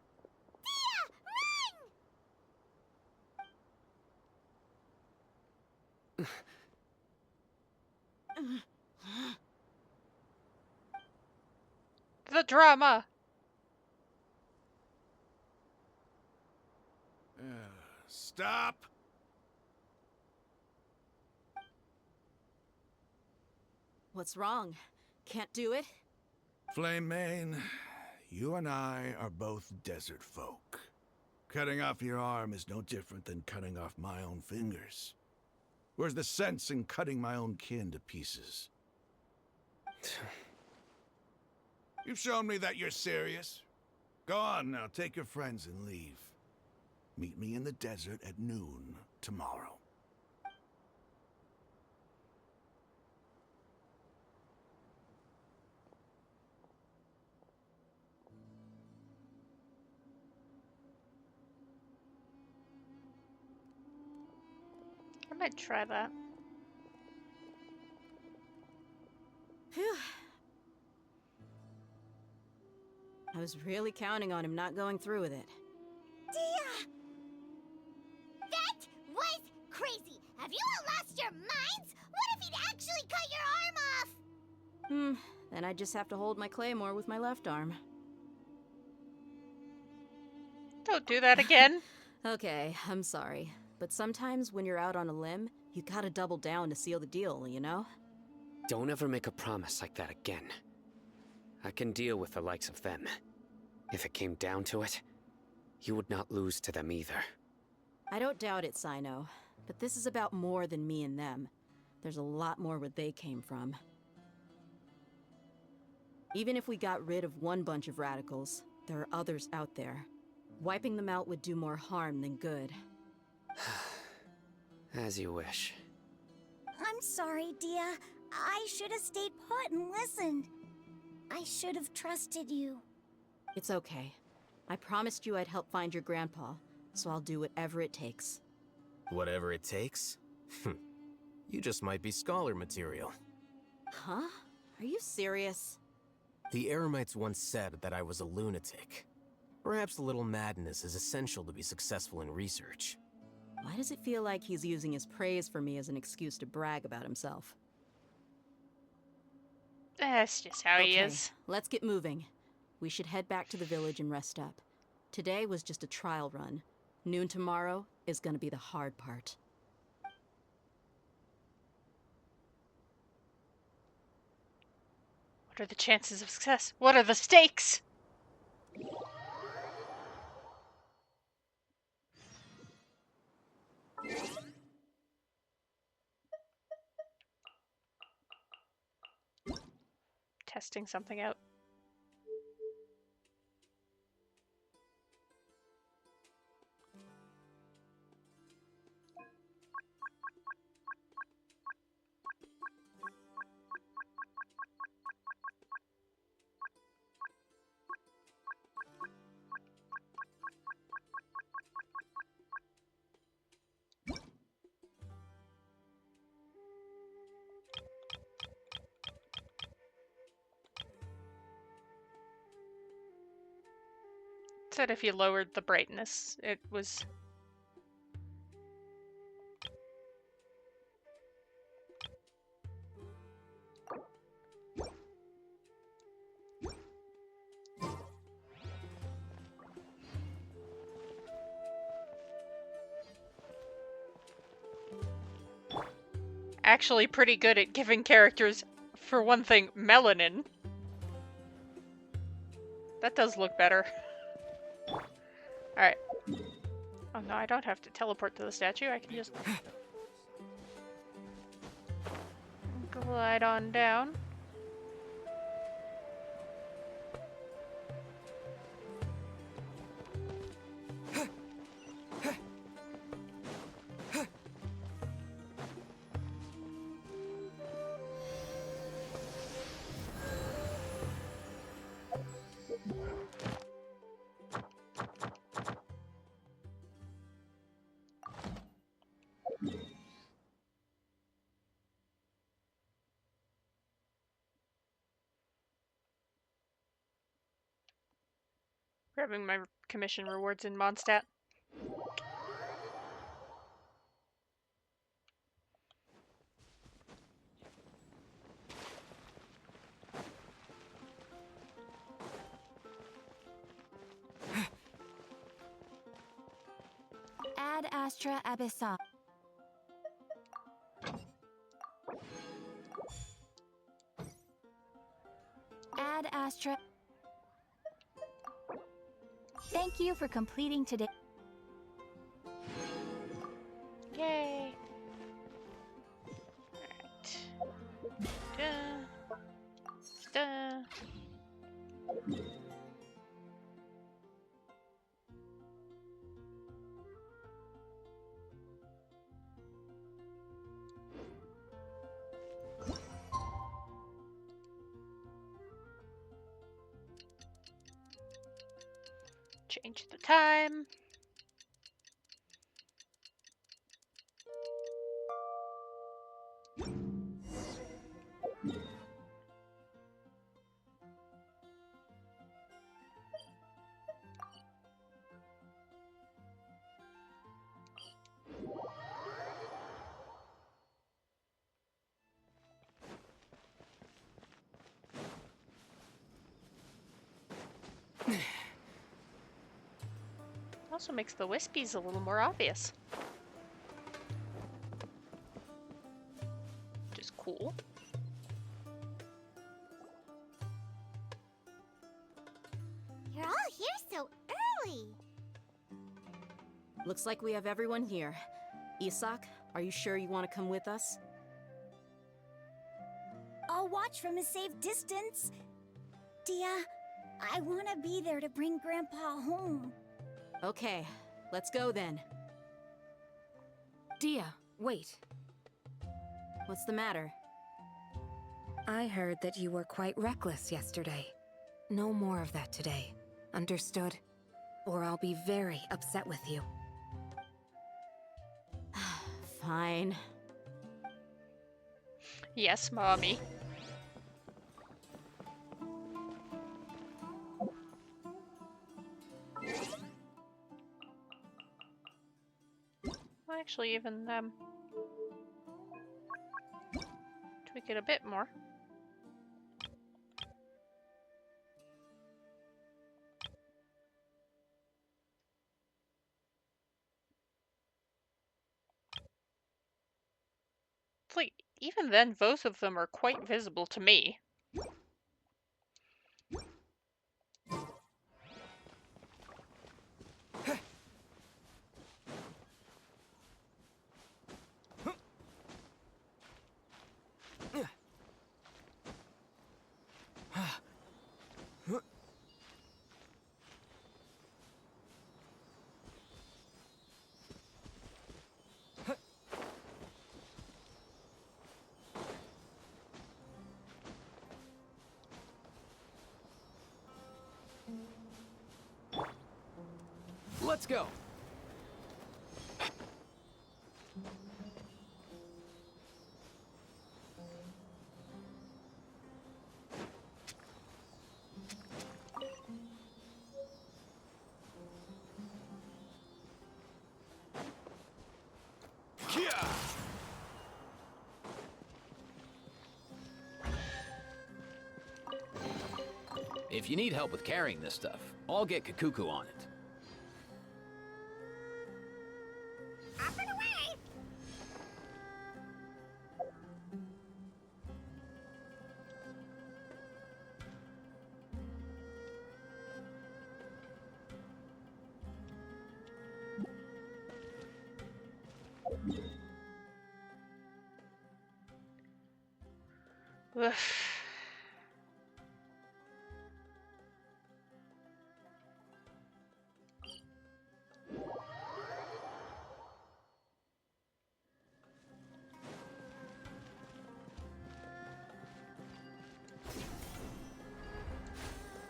The drama! Stop! What's wrong? Can't do it? Flame Mane, you and I are both desert folk. Cutting off your arm is no different than cutting off my own fingers. Where's the sense in cutting my own kin to pieces? You've shown me that you're serious. Go on now, take your friends and leave. Meet me in the desert at noon tomorrow. I might try that. Phew. I was really counting on him not going through with it. Dia! That was crazy! Have you all lost your minds? What if he'd actually cut your arm off? Then I just have to hold my claymore with my left arm. Don't do that again. Okay, I'm sorry. But sometimes when you're out on a limb, you gotta double down to seal the deal, you know? Don't ever make a promise like that again. I can deal with the likes of them. If it came down to it, you would not lose to them either. I don't doubt it, Sino. But this is about more than me and them. There's a lot more where they came from. Even if we got rid of one bunch of radicals, there are others out there. Wiping them out would do more harm than good. As you wish. I'm sorry, Dia. I should have stayed put and listened. I should have trusted you. It's okay. I promised you I'd help find your grandpa, so I'll do whatever it takes. Whatever it takes? You just might be scholar material. Huh? Are you serious? The Eremites once said that I was a lunatic. Perhaps a little madness is essential to be successful in research. Why does it feel like he's using his praise for me as an excuse to brag about himself? That's just how he is. Let's get moving. We should head back to the village and rest up. Today was just a trial run. Noon tomorrow is gonna be the hard part. What are the chances of success? What are the stakes? Testing something out. said if you lowered the brightness, it was... actually pretty good at giving characters, for one thing, melanin. That does look better. Alright. Oh no, I don't have to teleport to the statue, I can just... glide on down. Grabbing my commission rewards in Mondstadt. Ad Astra Abyssal. Ad Astra. Thank you for completing today. Yay! Alright. Da. Change the time. Also makes the wispies a little more obvious. Which is cool. You're all here so early. Looks like we have everyone here. Isak, are you sure you want to come with us? I'll watch from a safe distance. Dia, I want to be there to bring Grandpa home. Okay, let's go then. Dia, wait. What's the matter? I heard that you were quite reckless yesterday. No more of that today. Understood? Or I'll be very upset with you. Fine. Yes, Mommy. Well, actually, even tweak it a bit more. It's like, even then, both of them are quite visible to me. Let's go. If you need help with carrying this stuff, I'll get Kikuku on it. Up and away! Oof.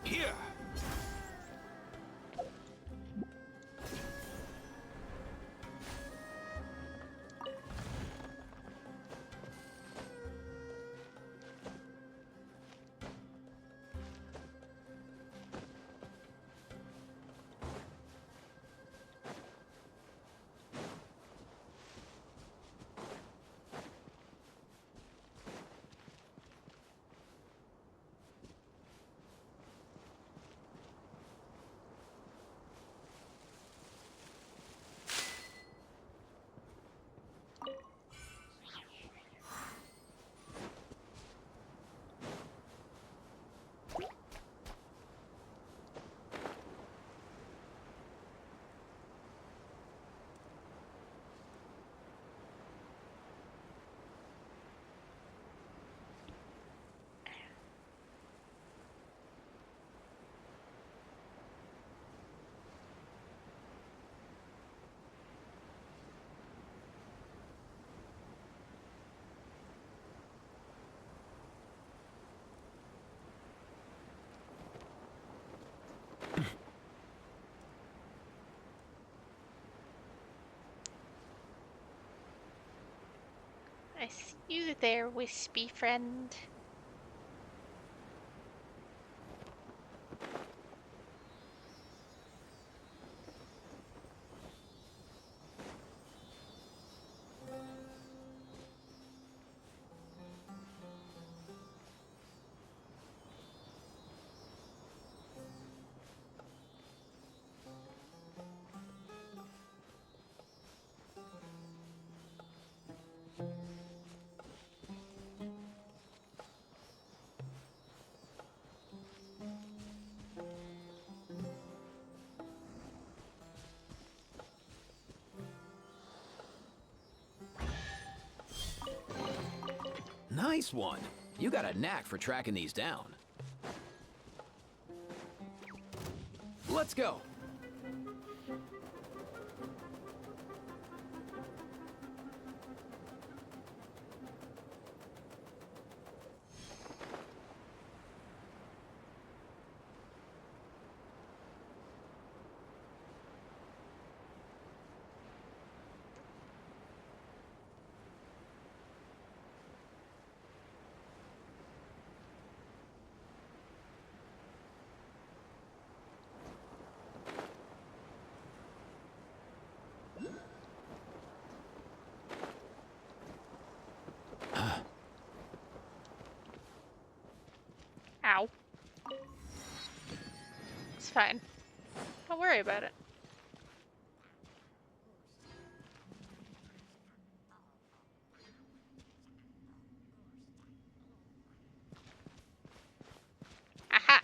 Here! I see you there, wispy friend. Nice one. You got a knack for tracking these down. Let's go. Ow. It's fine. Don't worry about it. Aha!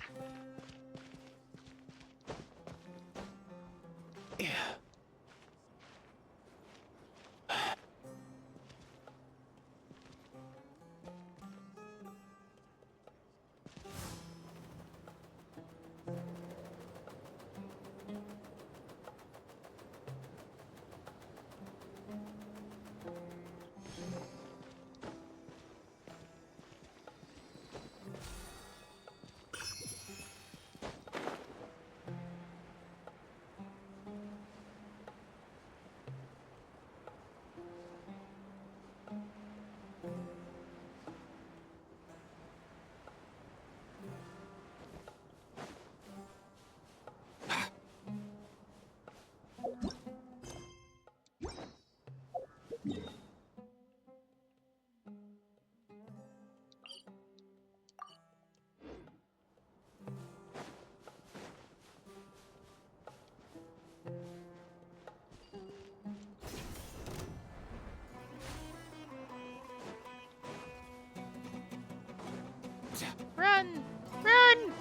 Run! Run!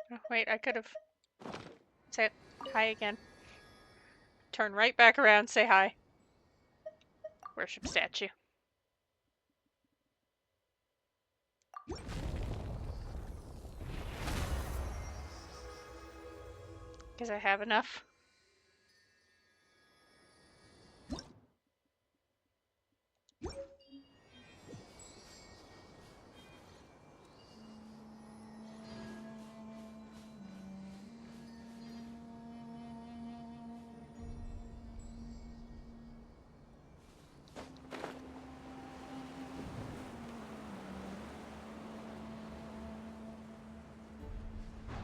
Oh, wait, I could have said hi again. Turn right back around, say hi. Worship statue. Because I have enough.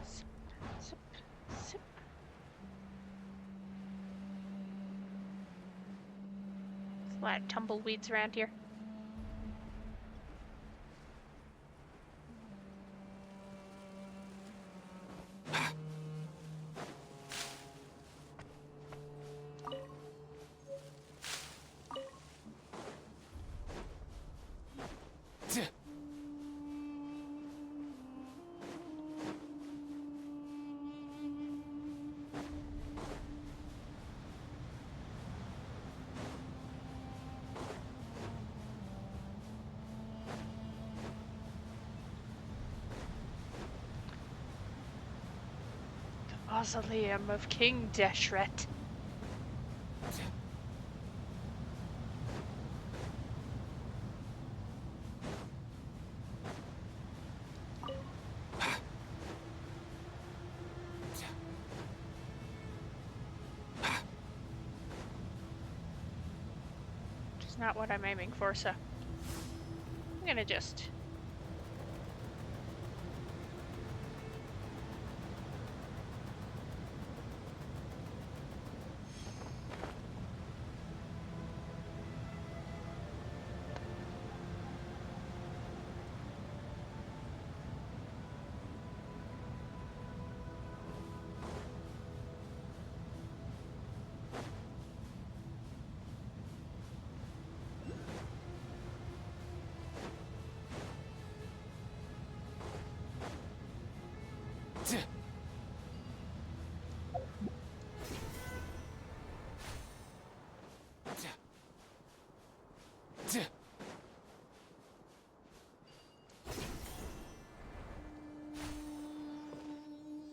Sip, sip, sip. There's a lot of tumbleweeds around here. Mausoleum of King Deshret. Which is not what I'm aiming for, so I'm gonna just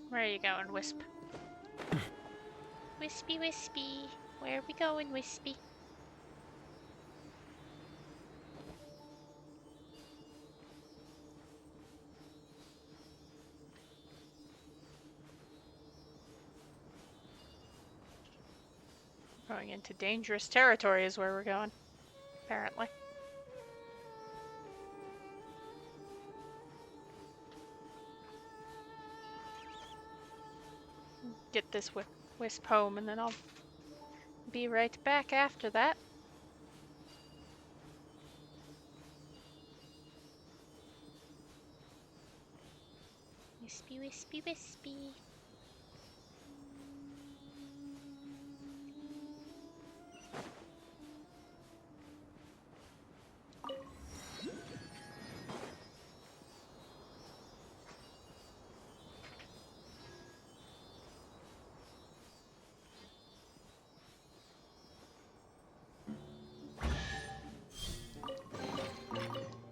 Where are you going, Wisp? Wispy, Wispy. Where are we going, Wispy? Going into dangerous territory is where we're going, apparently. Get this Wisp home, and then I'll be right back after that. Wispy, Wispy, Wispy.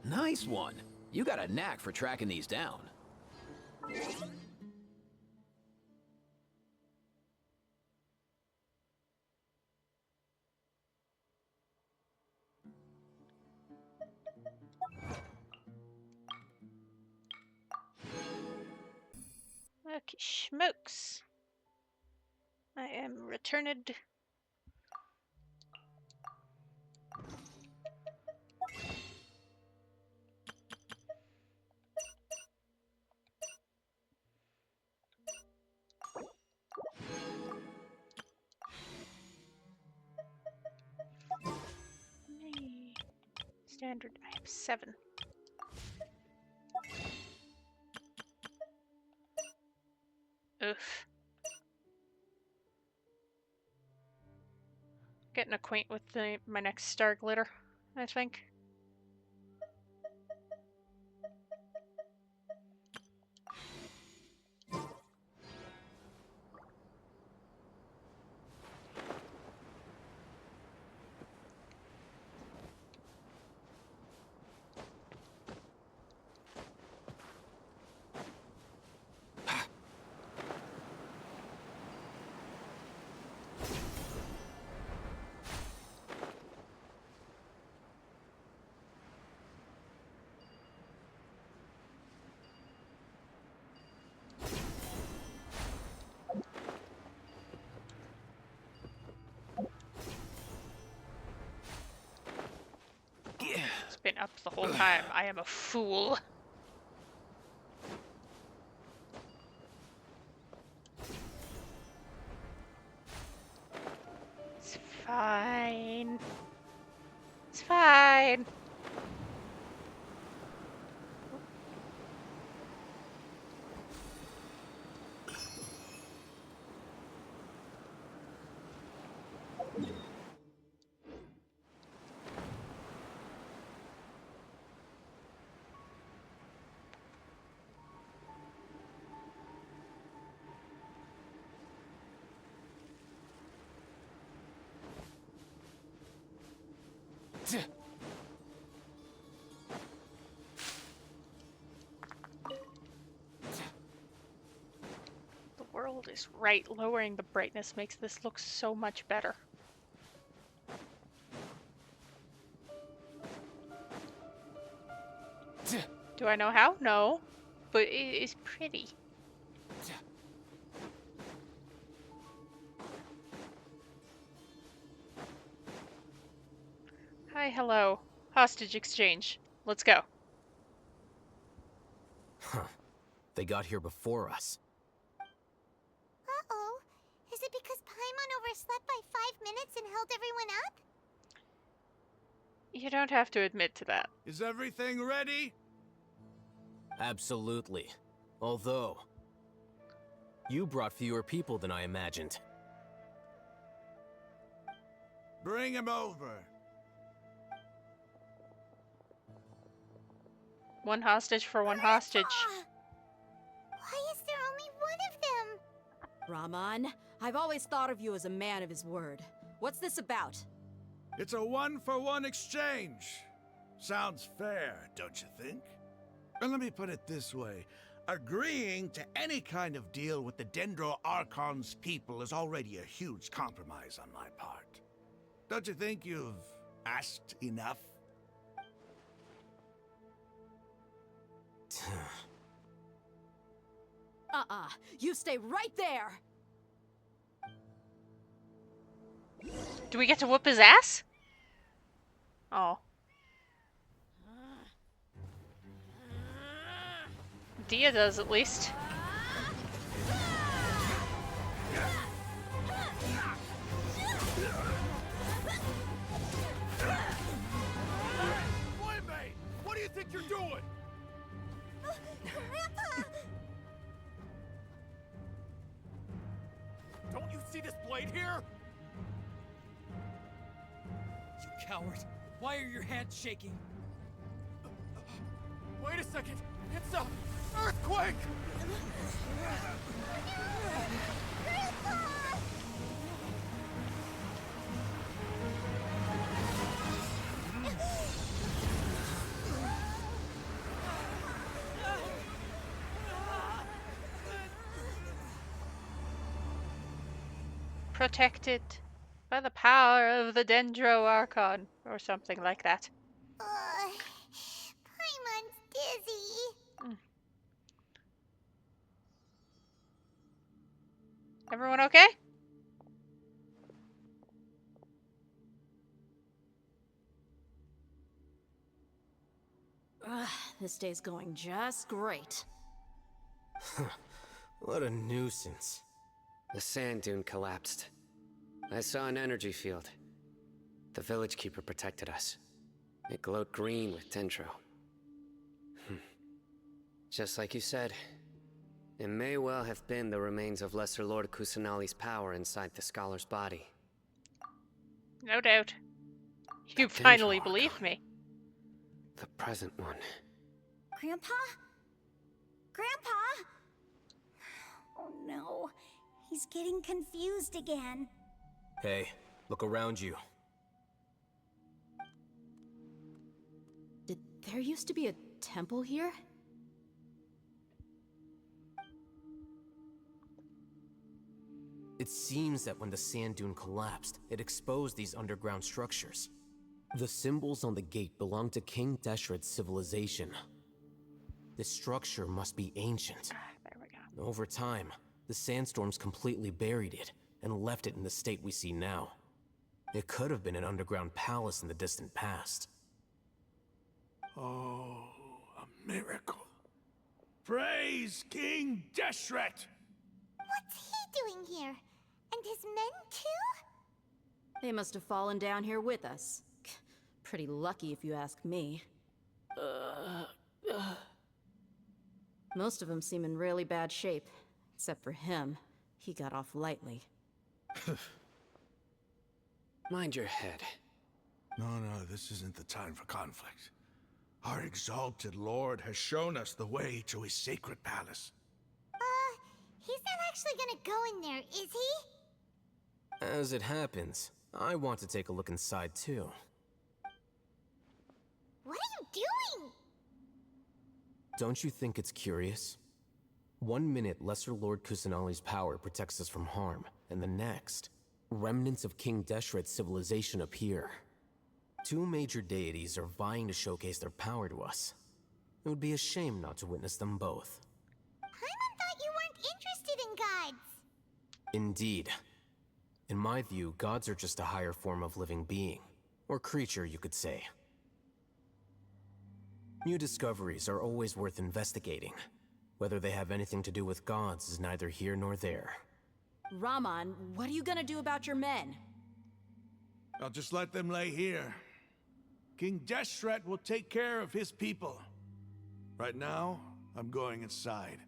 Nice one. You got a knack for tracking these down. Okay, smokes. I am returned. Standard, I have 7. Oof. Getting acquainted with my next star glitter, I think. It's been up the whole time. I am a fool. It's fine. It's fine. The world is right. Lowering the brightness makes this look so much better. Do I know how? No. But it is pretty. Hi, hello. Hostage exchange. Let's go. Huh. They got here before us. Uh-oh. Is it because Paimon overslept by 5 minutes and held everyone up? You don't have to admit to that. Is everything ready? Absolutely. Although, you brought fewer people than I imagined. Bring him over. One hostage for one hostage. Why is there only one of them? Raman, I've always thought of you as a man of his word. What's this about? It's a one-for-one exchange. Sounds fair, don't you think? And let me put it this way. Agreeing to any kind of deal with the Dendro Archon's people is already a huge compromise on my part. Don't you think you've asked enough? You stay right there! Do we get to whoop his ass? Oh. Dia does, at least. Playmate! What do you think you're doing? Grandpa! Don't you see this blade here? You coward! Why are your hands shaking? Wait a second! It's a earthquake! Protected by the power of the Dendro Archon, or something like that. Paimon's dizzy. Everyone okay? Ugh, this day's going just great. What a nuisance. The sand dune collapsed. I saw an energy field. The village keeper protected us. It glowed green with dendro. Just like you said, it may well have been the remains of Lesser Lord Kusanali's power inside the scholar's body. No doubt. You That finally dendro believed archon. me. The present one. Grandpa? Grandpa? Oh no, he's getting confused again. Hey, look around you. Did there used to be a temple here? It seems that when the sand dune collapsed, it exposed these underground structures. The symbols on the gate belong to King Deshret's civilization. This structure must be ancient. There we go. Over time, the sandstorms completely buried it and left it in the state we see now. It could have been an underground palace in the distant past. Oh, a miracle. Praise King Deshret! What's he doing here? And his men too? They must have fallen down here with us. Pretty lucky if you ask me. Most of them seem in really bad shape. Except for him. He got off lightly. Mind your head. No, this isn't the time for conflict. Our exalted lord has shown us the way to his sacred palace. He's not actually gonna go in there, is he? As it happens, I want to take a look inside too. What are you doing? Don't you think it's curious? 1 minute, Lesser Lord Kusanali's power protects us from harm, and the next, remnants of King Deshret's civilization appear. 2 major deities are vying to showcase their power to us. It would be a shame not to witness them both. Paimon thought you weren't interested in gods. Indeed. In my view, gods are just a higher form of living being, or creature, you could say. New discoveries are always worth investigating. Whether they have anything to do with gods is neither here nor there. Raman, what are you gonna do about your men? I'll just let them lay here. King Deshret will take care of his people. Right now, I'm going inside.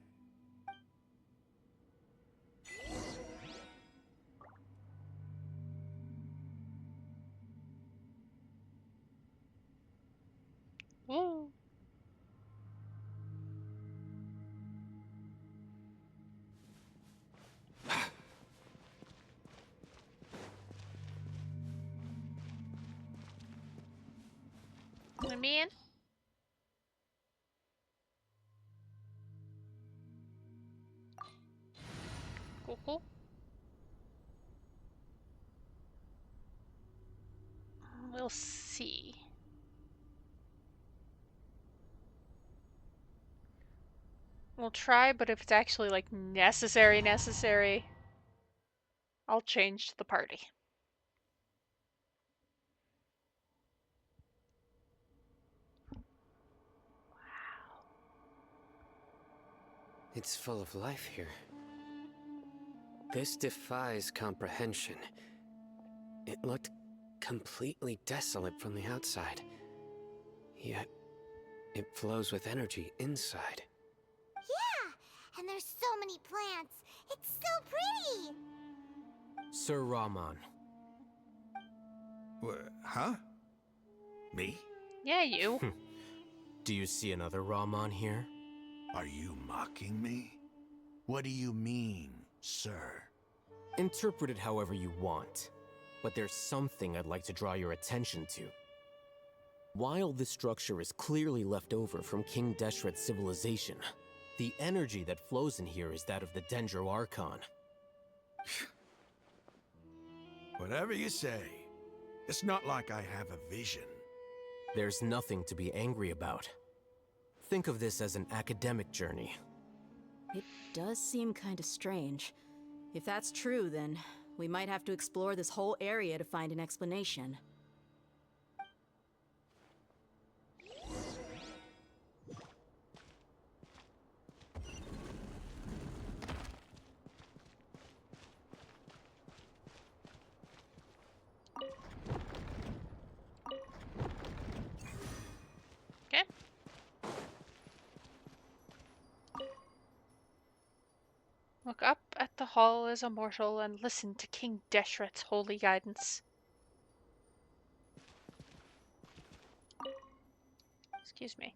Woo. Let me in. Cool. We'll see. We'll try, but if it's actually like necessary, I'll change the party. It's full of life here. This defies comprehension. It looked completely desolate from the outside. Yet, it flows with energy inside. Yeah, and there's so many plants. It's so pretty. Sir Raman. Huh? Me? Yeah, you. Do you see another Raman here? Are you mocking me? What do you mean, sir? Interpret it however you want, but there's something I'd like to draw your attention to. While this structure is clearly left over from King Deshret's civilization, the energy that flows in here is that of the Dendro Archon. Whatever you say. It's not like I have a vision. There's nothing to be angry about. Think of this as an academic journey. It does seem kinda strange. If that's true, then we might have to explore this whole area to find an explanation. Okay. Look up at the hall as a mortal and listen to King Deshret's holy guidance. Excuse me.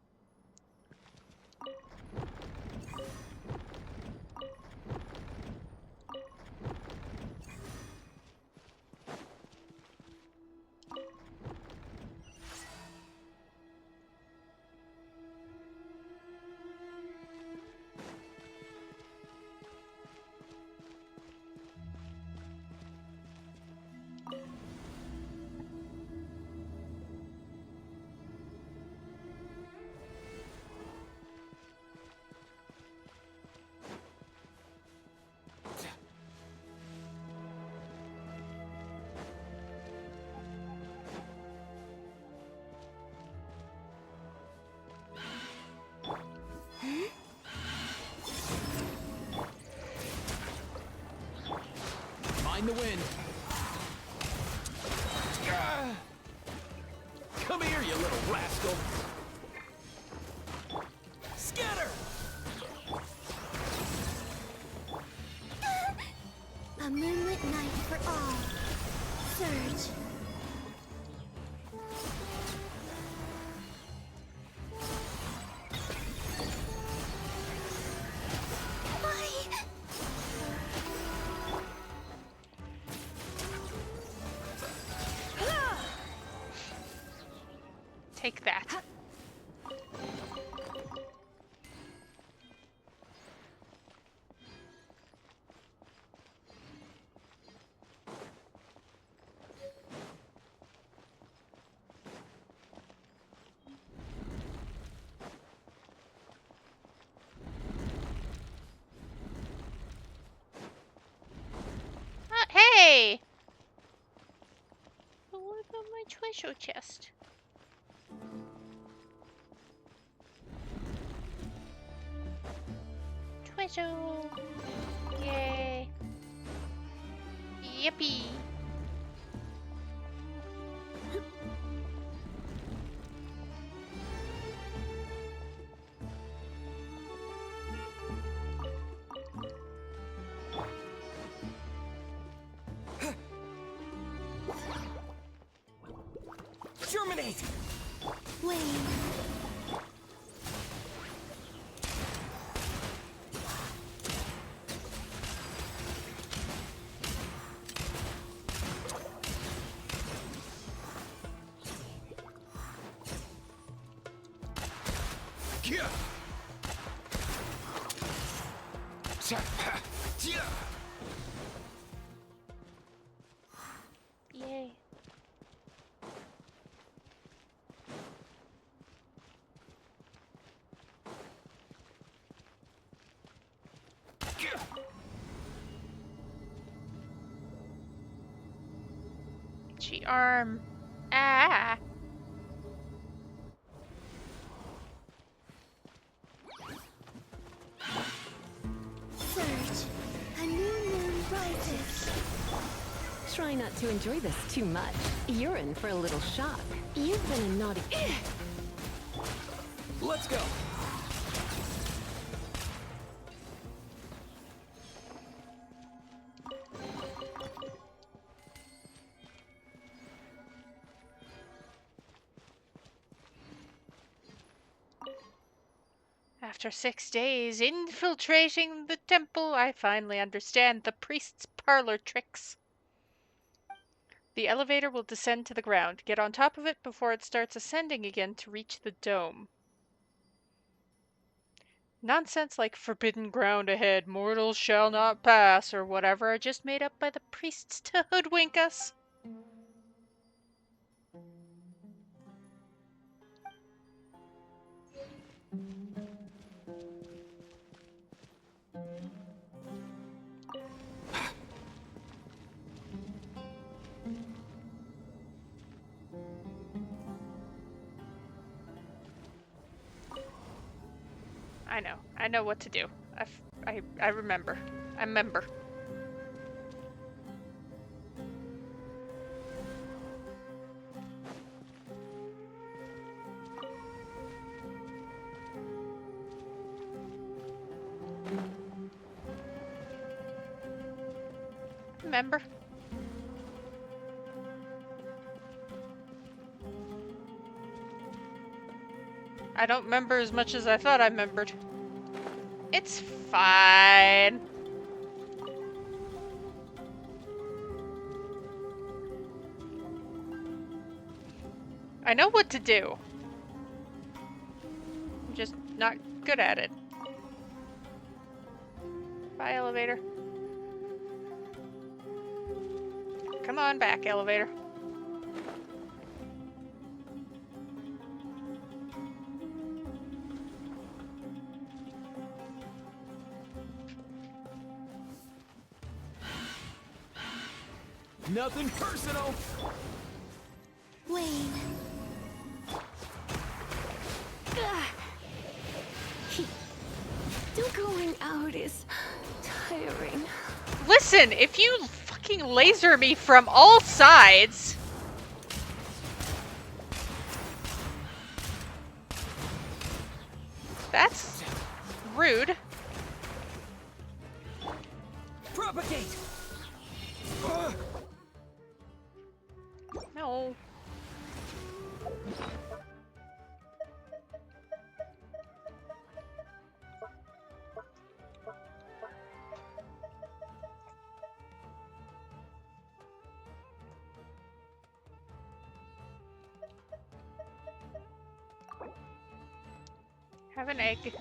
Mind the wind. Come here, you little rascal. Scatter! A moonlit night for all. Surge. Take that. Hey! But what about my treasure chest? Treasure! Yay! Yippee! Germinate! Wait. Yay. Itchy arm. Ah! Surge. A new moon rises. Try not to enjoy this too much. You're in for a little shock. You've been a naughty... Let's go. After 6 days infiltrating the temple, I finally understand the priest's parlor tricks. The elevator will descend to the ground. Get on top of it before it starts ascending again to reach the dome. Nonsense like forbidden ground ahead, mortals shall not pass, or whatever are just made up by the priests to hoodwink us. I know. I know what to do. I remember. I remember. Remember? I don't remember as much as I thought I remembered. It's fine. I know what to do. I'm just not good at it. Bye, elevator. Come on back, elevator. Nothing personal. Wayne. Going out is tiring. Listen, if you fucking laser me from all sides... That's rude. Propagate. No. Have an egg.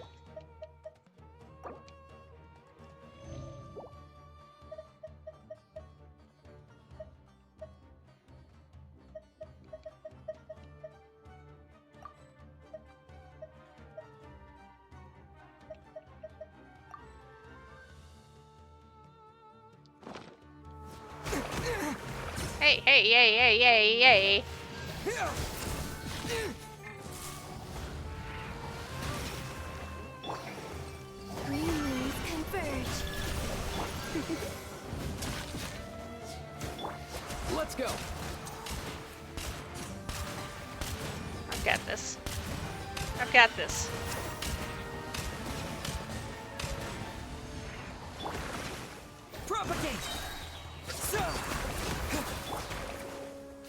Hey, hey, yay, yay, yay, yay. Green moons converge. Let's go. I've got this. I've got this. Propagate.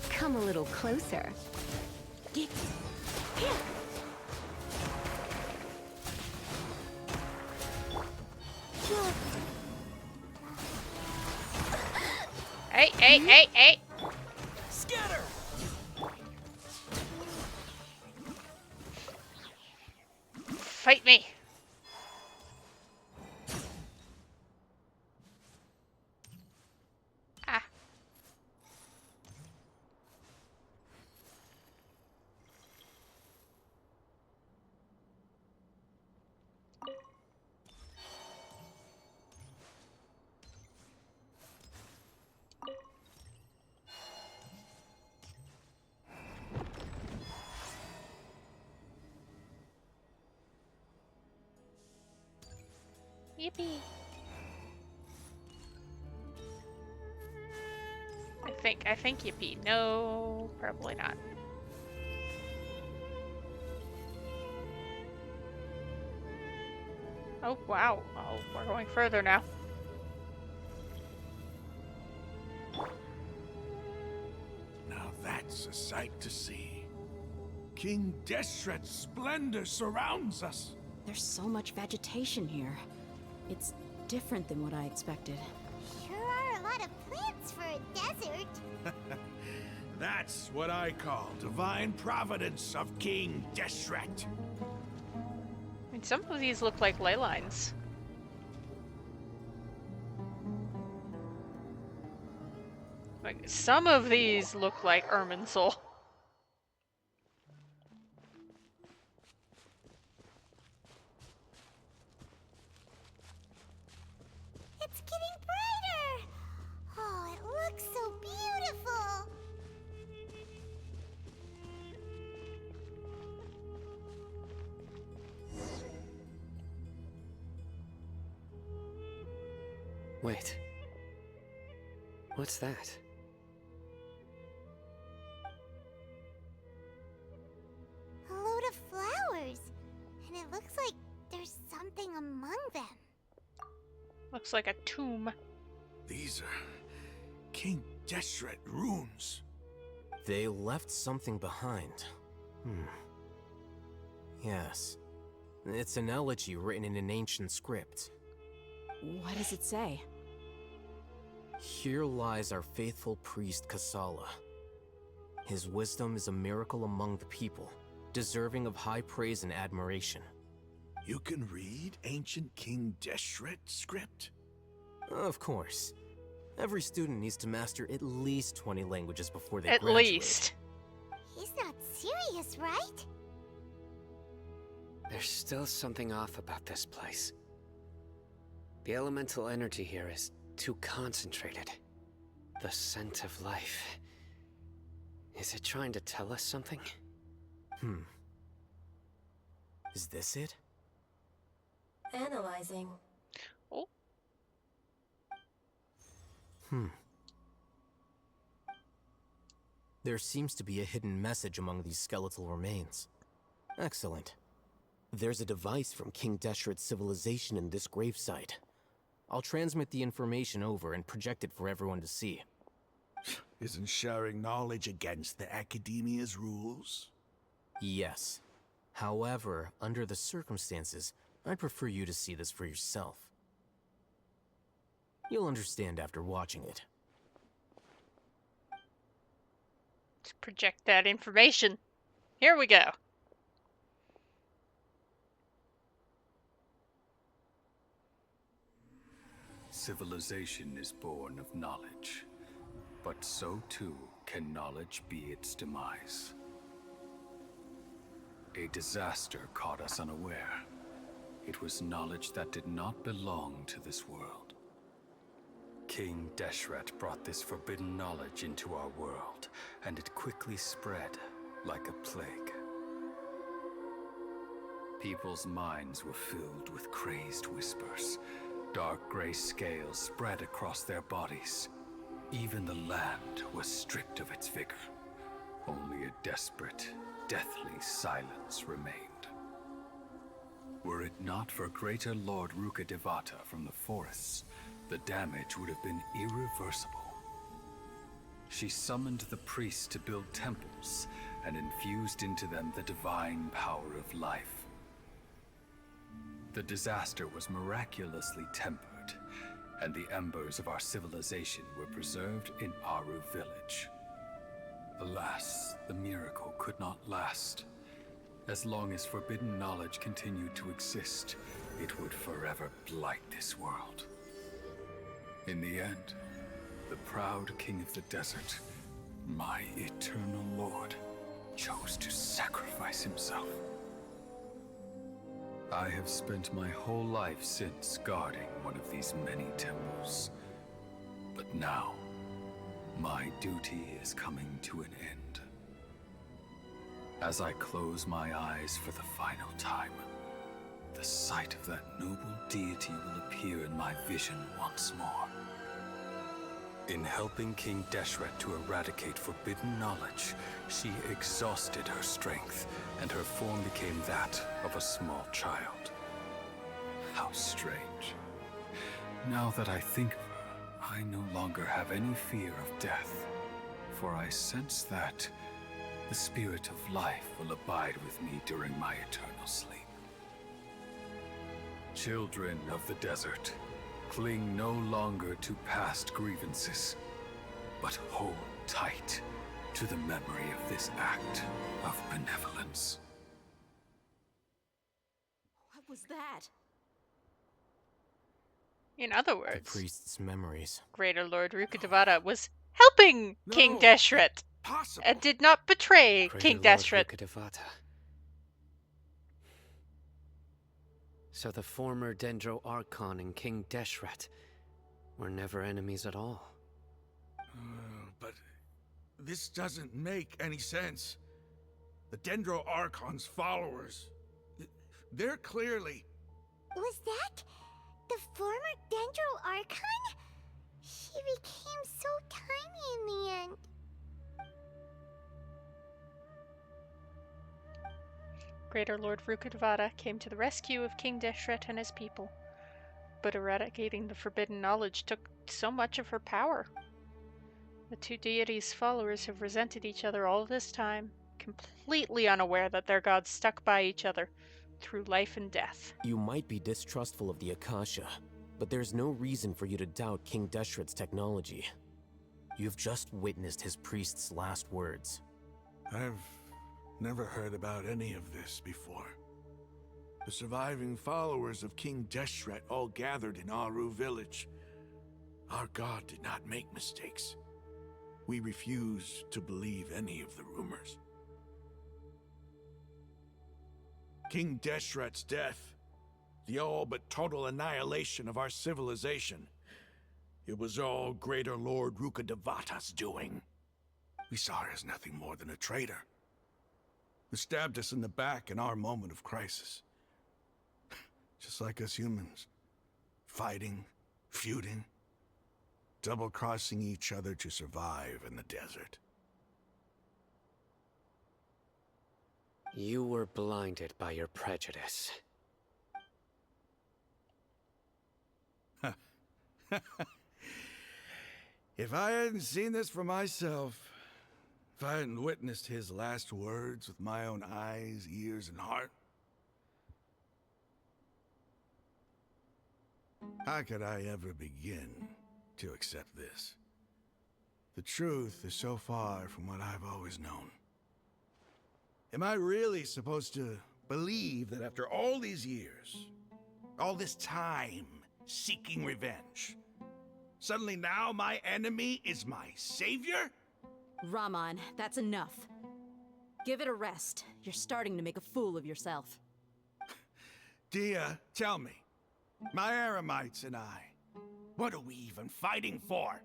Come a little closer. Hey, hey, hey, hey! Scatter. Fight me! Ah. Yippee! I think yippee. No, probably not. Oh, wow. Oh, we're going further now. Now that's a sight to see. King Deshret's splendor surrounds us. There's so much vegetation here. It's different than what I expected. Sure are a lot of plants for a desert. That's what I call divine providence of King Deshret. I mean, some of these look like ley lines. Like, some of these look like Irminsul. It's getting brighter! Oh, it looks so beautiful! Wait. What's that? A load of flowers. And it looks like there's something among them. Looks like a tomb. These are King Deshret runes. They left something behind. Yes. It's an elegy written in an ancient script. What does it say? Here lies our faithful priest Kasala. His wisdom is a miracle among the people, deserving of high praise and admiration. You can read ancient King Deshret script? Of course. Every student needs to master at least 20 languages before they At graduate. least. He's not serious, right? There's still something off about this place. The elemental energy here is too concentrated. The scent of life. Is it trying to tell us something? Is this it? Analyzing. Oh. There seems to be a hidden message among these skeletal remains. Excellent. There's a device from King Deshret's civilization in this gravesite. I'll transmit the information over and project it for everyone to see. Isn't sharing knowledge against the Academia's rules? Yes. However, under the circumstances, I'd prefer you to see this for yourself. You'll understand after watching it. Let's project that information. Here we go. Civilization is born of knowledge, but so too can knowledge be its demise. A disaster caught us unaware. It was knowledge that did not belong to this world. King Deshret brought this forbidden knowledge into our world, and it quickly spread like a plague. People's minds were filled with crazed whispers. Dark gray scales spread across their bodies. Even the land was stripped of its vigor. Only a desperate, deathly silence remained. Were it not for greater Lord Rukkhadevata from the forests, the damage would have been irreversible. She summoned the priests to build temples and infused into them the divine power of life. The disaster was miraculously tempered, and the embers of our civilization were preserved in Aru village. Alas, the miracle could not last. As long as forbidden knowledge continued to exist, it would forever blight this world. In the end, the proud king of the desert, my eternal lord, chose to sacrifice himself. I have spent my whole life since guarding one of these many temples. But now, my duty is coming to an end. As I close my eyes for the final time, the sight of that noble deity will appear in my vision once more. In helping King Deshret to eradicate forbidden knowledge, she exhausted her strength, and her form became that of a small child. How strange. Now that I think of her, I no longer have any fear of death, for I sense that the spirit of life will abide with me during my eternal sleep. Children of the desert, cling no longer to past grievances, but hold tight to the memory of this act of benevolence. What was that? In other The words, priest's memories. Greater Lord Rukkhadevata was helping King Deshret and did not betray King Deshret. Rukkhadevata. So the former Dendro Archon and King Deshret were never enemies at all. But this doesn't make any sense. The Dendro Archon's followers, they're clearly... Was that The former Dendro Archon? She became so tiny in the end. Greater Lord Rukkhadevata came to the rescue of King Deshret and his people. But eradicating the forbidden knowledge took so much of her power. The two deities' followers have resented each other all this time, completely unaware that their gods stuck by each other through life and death. You might be distrustful of the Akasha, but there's no reason for you to doubt King Deshret's technology. You've just witnessed his priest's last words. I've never heard about any of this before. The surviving followers of King Deshret all gathered in Aru village. Our god did not make mistakes. We refuse to believe any of the rumors. King Deshret's death, the all but total annihilation of our civilization, it was all Greater Lord Rukkhadevata's doing. We saw her as nothing more than a traitor, who stabbed us in the back in our moment of crisis. Just like us humans, fighting, feuding, double-crossing each other to survive in the desert. You were blinded by your prejudice. If I hadn't seen this for myself, if I hadn't witnessed his last words with my own eyes, ears, and heart, how could I ever begin to accept this? The truth is so far from what I've always known. Am I really supposed to believe that after all these years, all this time seeking revenge, suddenly now my enemy is my savior? Raman, that's enough. Give it a rest. You're starting to make a fool of yourself. Dia, tell me, my Eremites and I, what are we even fighting for?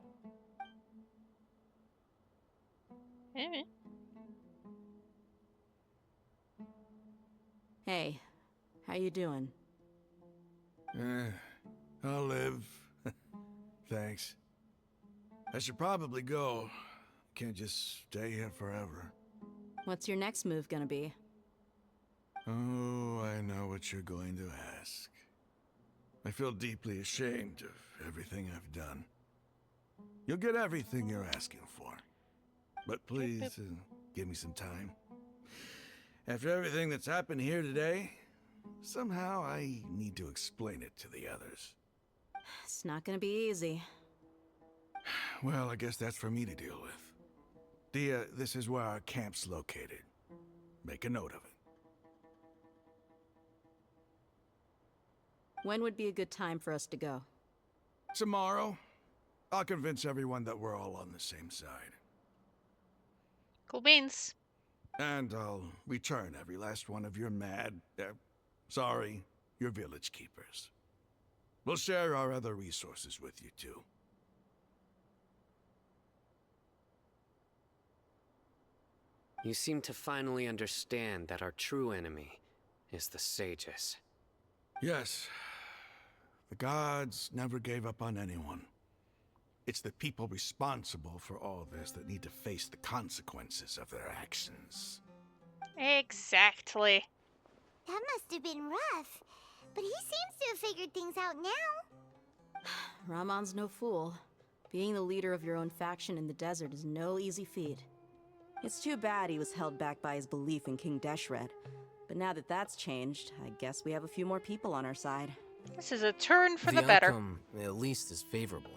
Hey, how you doing? I'll live. Thanks. I should probably go. Can't just stay here forever. What's your next move gonna be? Oh, I know what you're going to ask. I feel deeply ashamed of everything I've done. You'll get everything you're asking for. But please, give me some time. After everything that's happened here today, somehow I need to explain it to the others. It's not gonna be easy. Well, I guess that's for me to deal with. Dia, this is where our camp's located. Make a note of it. When would be a good time for us to go? Tomorrow, I'll convince everyone that we're all on the same side. Cool beans. And I'll return every last one of your your village keepers. We'll share our other resources with you too. You seem to finally understand that our true enemy is the sages. Yes. The gods never gave up on anyone. It's the people responsible for all this that need to face the consequences of their actions. Exactly. That must have been rough, but he seems to have figured things out now. Ramon's no fool. Being the leader of your own faction in the desert is no easy feat. It's too bad he was held back by his belief in King Deshret. But now that that's changed, I guess we have a few more people on our side. This is a turn for the better. Outcome, at least, is favorable.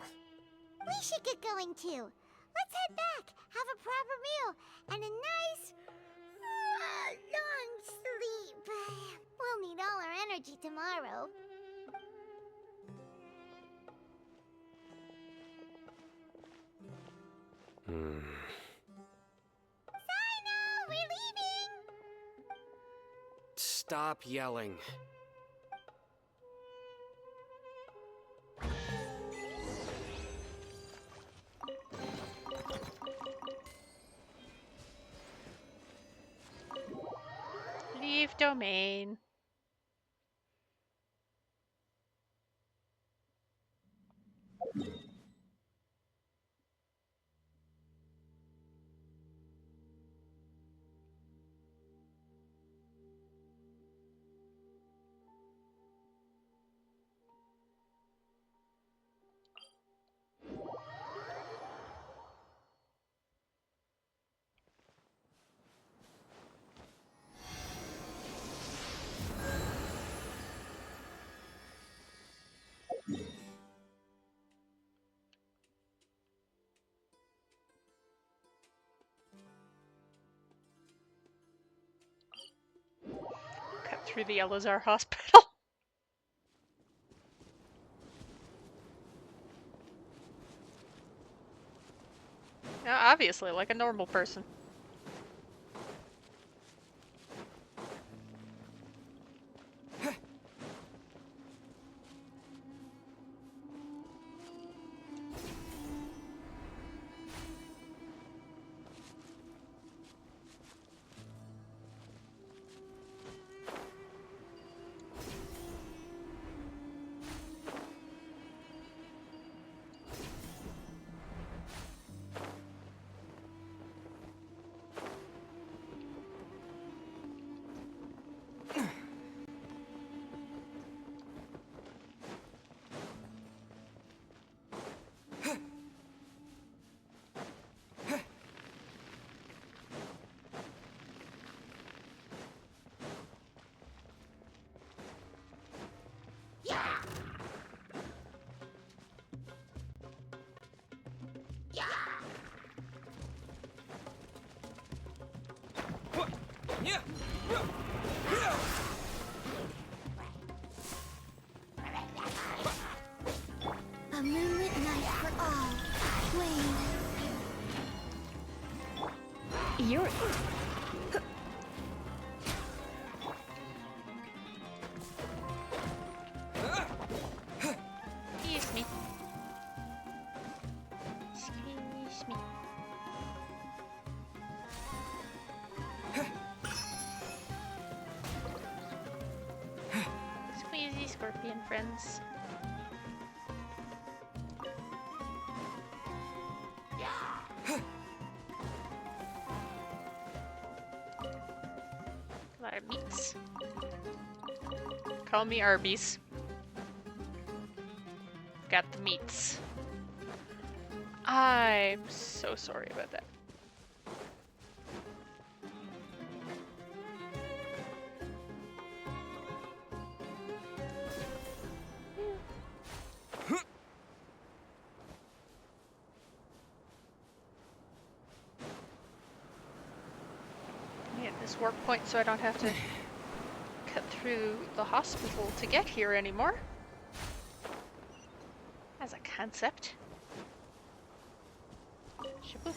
We should get going too. Let's head back, have a proper meal, and a nice, long sleep. We'll need all our energy tomorrow. Sino, we're leaving! Stop yelling. Leave domain. through the Eleazar hospital. Obviously, like a normal person. A moonlit night for all. Wayne. You're... Excuse me. Excuse me. Squeezy scorpion friends. A lot of meats. Call me Arby's. Got the meats. I'm so sorry about that. Get this warp point so I don't have to cut through the hospital to get here anymore. As a concept. Shaboop.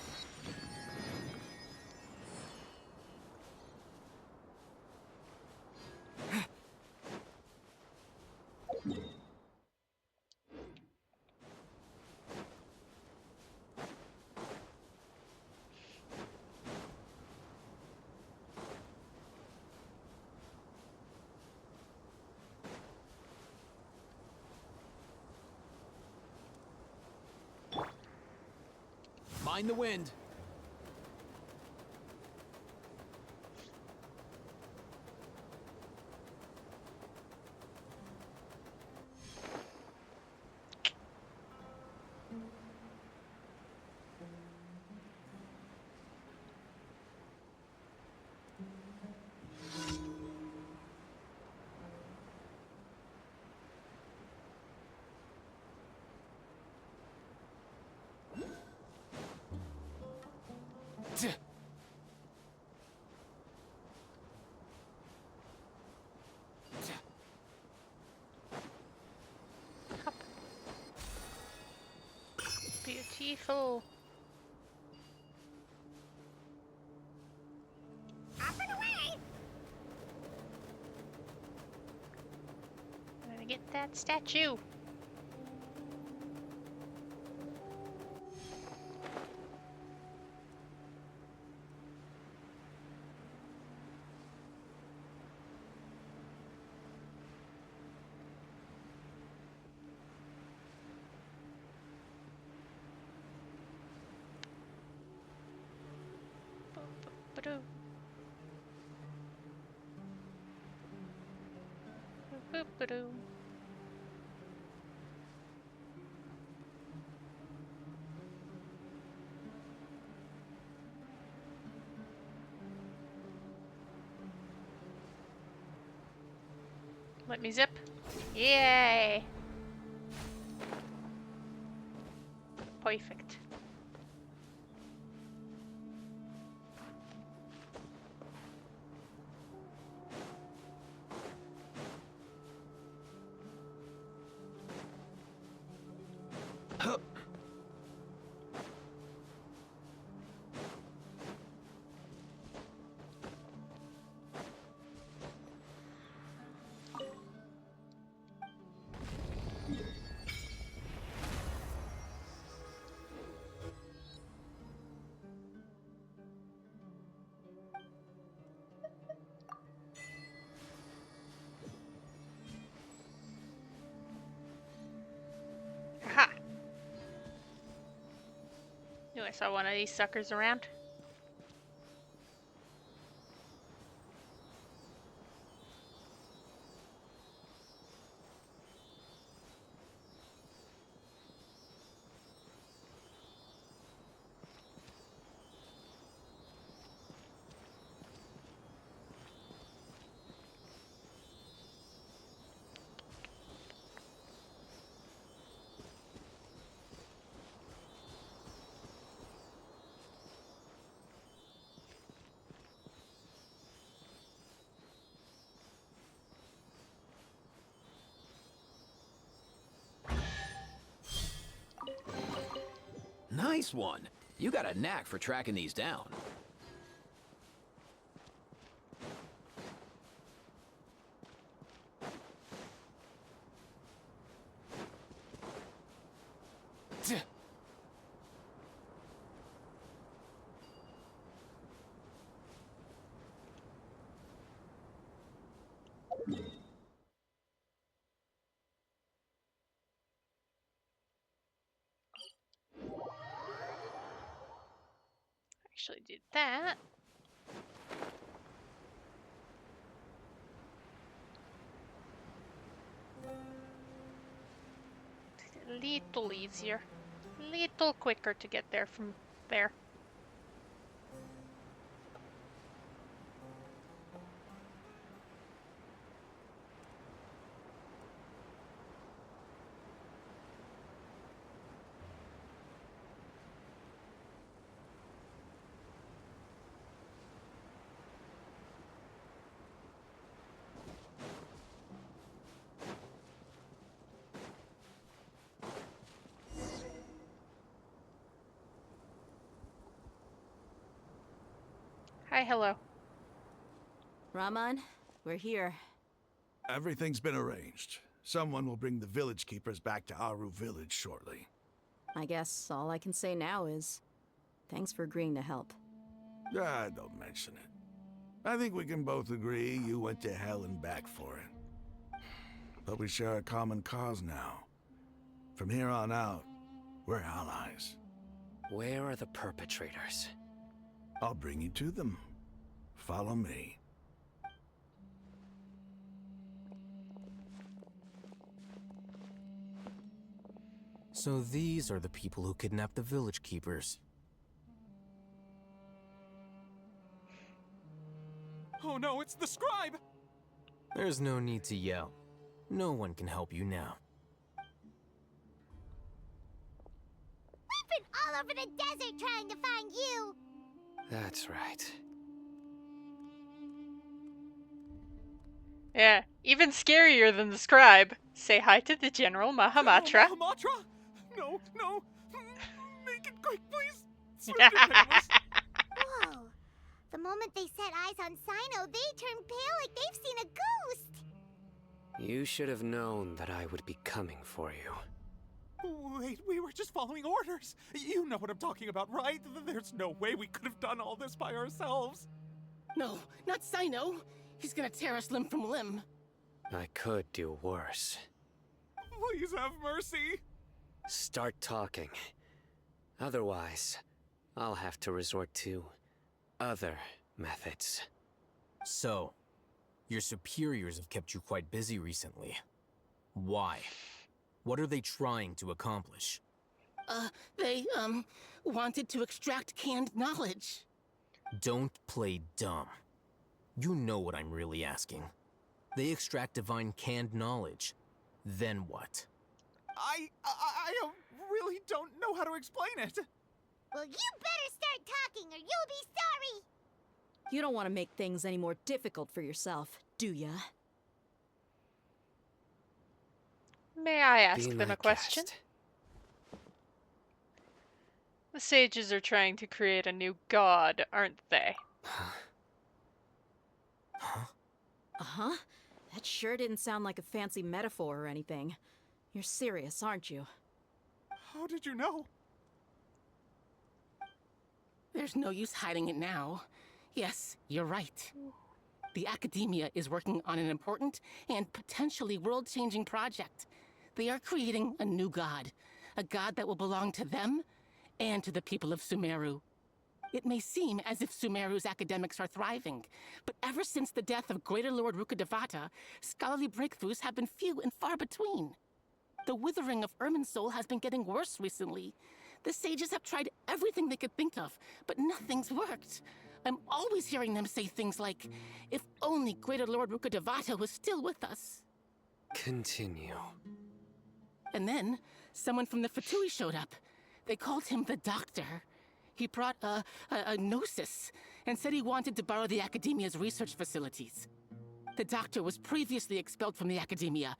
Mind the wind. Beautiful. Up and away! I'm gonna get that statue. Ba-doo. Ba-doo. Let me zip. Yay! Perfect. Ooh, I saw one of these suckers around. Nice one. You got a knack for tracking these down. Actually did that. A little easier. Little quicker to get there from there. Hi, hello. Raman, we're here. Everything's been arranged. Someone will bring the village keepers back to Aru village shortly. I guess all I can say now is thanks for agreeing to help. Ah, don't mention it. I think we can both agree you went to hell and back for it. But we share a common cause now. From here on out, we're allies. Where are the perpetrators? I'll bring you to them. Follow me. So these are the people who kidnapped the village keepers. Oh no, it's the scribe! There's no need to yell. No one can help you now. We've been all over the desert trying to find you! That's right. Yeah, even scarier than the scribe. Say hi to the General Mahamatra. Mahamatra? No, no. Make it quick, please. Swift and painless. Whoa. The moment they set eyes on Sino, they turned pale like they've seen a ghost! You should have known that I would be coming for you. Wait, we were just following orders. You know what I'm talking about, right? There's no way we could have done all this by ourselves. No, not Sino. He's gonna tear us limb from limb. I could do worse. Please have mercy. Start talking. Otherwise, I'll have to resort to other methods. So, your superiors have kept you quite busy recently. Why? What are they trying to accomplish? They, wanted to extract canned knowledge. Don't play dumb. You know what I'm really asking. They extract divine canned knowledge. Then what? I really don't know how to explain it. Well, you better start talking or you'll be sorry! You don't want to make things any more difficult for yourself, do ya? May I ask Be them my a question? guest. The sages are trying to create a new god, aren't they? Uh-huh. That sure didn't sound like a fancy metaphor or anything. You're serious, aren't you? How did you know? There's no use hiding it now. Yes, you're right. The Academia is working on an important and potentially world-changing project. They are creating a new god. A god that will belong to them and to the people of Sumeru. It may seem as if Sumeru's academics are thriving, but ever since the death of Greater Lord Rukkhadevata, scholarly breakthroughs have been few and far between. The withering of Irminsul has been getting worse recently. The sages have tried everything they could think of, but nothing's worked. I'm always hearing them say things like, if only Greater Lord Rukkhadevata was still with us. Continue. And then, someone from the Fatui showed up. They called him the Doctor. He brought a gnosis and said he wanted to borrow the Academia's research facilities. The Doctor was previously expelled from the Academia.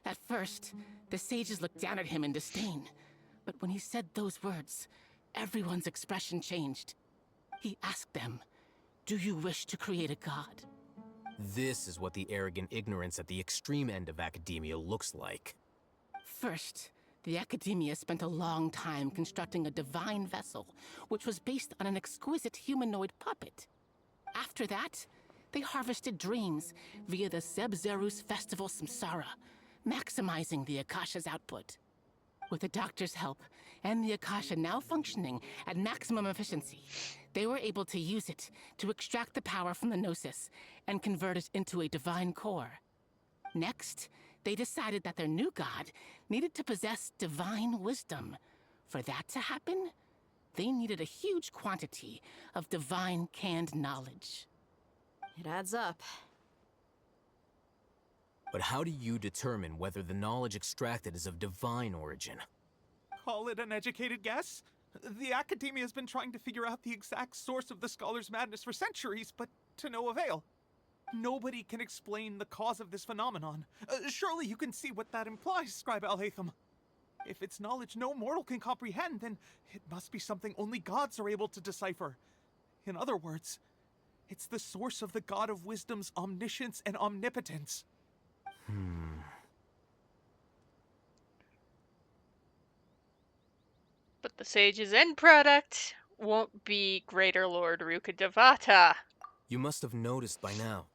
At first, the sages looked down at him in disdain. But when he said those words, everyone's expression changed. He asked them, "Do you wish to create a god?" This is what the arrogant ignorance at the extreme end of academia looks like. First, the Academia spent a long time constructing a divine vessel, which was based on an exquisite humanoid puppet. After that, they harvested dreams via the Zeb-Zerus Festival Samsara, maximizing the Akasha's output. With the Doctor's help, and the Akasha now functioning at maximum efficiency, they were able to use it to extract the power from the Gnosis and convert it into a divine core. Next, they decided that their new god needed to possess divine wisdom. For that to happen, they needed a huge quantity of divine canned knowledge. It adds up. But how do you determine whether the knowledge extracted is of divine origin? Call it an educated guess? The Academia has been trying to figure out the exact source of the scholar's madness for centuries, but to no avail. Nobody can explain the cause of this phenomenon. Surely you can see what that implies, Scribe Al-Haytham. If it's knowledge no mortal can comprehend, then it must be something only gods are able to decipher. In other words, it's the source of the God of Wisdom's omniscience and omnipotence. But the sage's end product won't be Greater Lord Rukkhadevata. You must have noticed by now.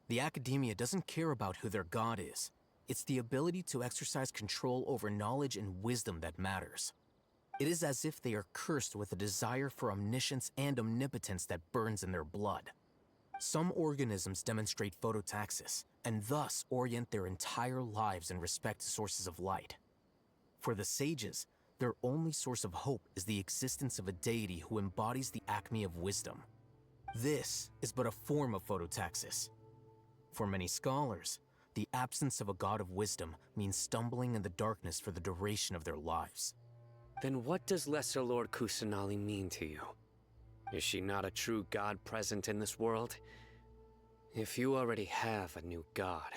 The Academia doesn't care about who their god is. It's the ability to exercise control over knowledge and wisdom that matters. It is as if they are cursed with a desire for omniscience and omnipotence that burns in their blood. Some organisms demonstrate phototaxis, and thus orient their entire lives in respect to sources of light. For the sages, their only source of hope is the existence of a deity who embodies the acme of wisdom. This is but a form of phototaxis. For many scholars, the absence of a god of wisdom means stumbling in the darkness for the duration of their lives. Then what does Lesser Lord Kusanali mean to you? Is she not a true god present in this world? If you already have a new god,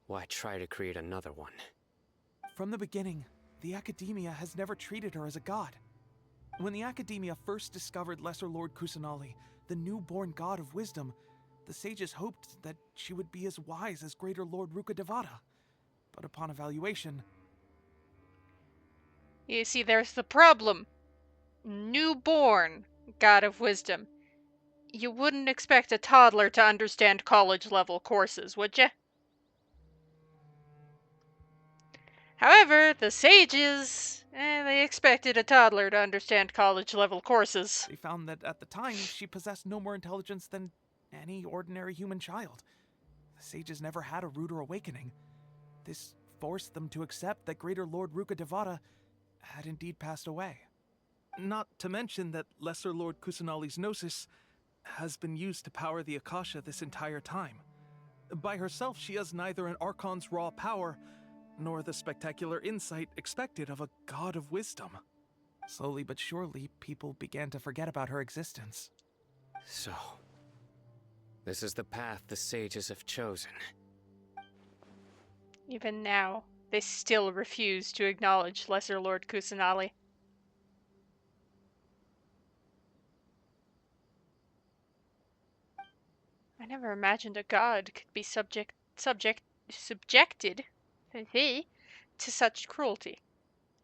why try to create another one? From the beginning, the Academia has never treated her as a god. When the Academia first discovered Lesser Lord Kusanali, the newborn god of wisdom, the sages hoped that she would be as wise as Greater Lord Rukkhadevata. But upon evaluation... You see, there's the problem. Newborn God of Wisdom. You wouldn't expect a toddler to understand college-level courses, would you? However, the sages, they expected a toddler to understand college-level courses. They found that at the time, she possessed no more intelligence than any ordinary human child. The sages never had a ruder awakening. This forced them to accept that Greater Lord Rukkhadevata had indeed passed away. Not to mention that Lesser Lord Kusanali's Gnosis has been used to power the Akasha this entire time. By herself, she has neither an Archon's raw power, nor the spectacular insight expected of a god of wisdom. Slowly but surely, people began to forget about her existence. So, this is the path the sages have chosen. Even now, they still refuse to acknowledge Lesser Lord Kusanali. I never imagined a god could be subjected to such cruelty.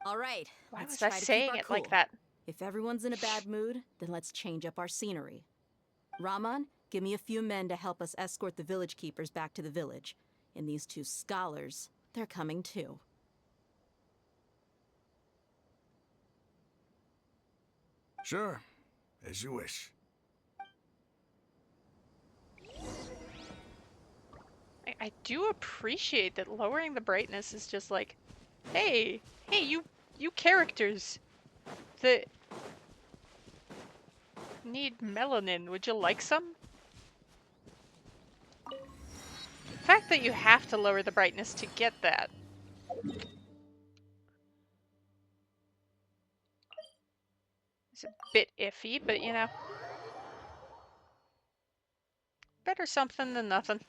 All right, Why let's was I try to keep saying our it cool. like that? If everyone's in a bad mood, then let's change up our scenery. Raman, give me a few men to help us escort the village keepers back to the village. And these two scholars, they're coming too. Sure, as you wish. I do appreciate that lowering the brightness is just like, hey, you characters that need melanin, would you like some? The fact that you have to lower the brightness to get that. It's a bit iffy, but you know. Better something than nothing.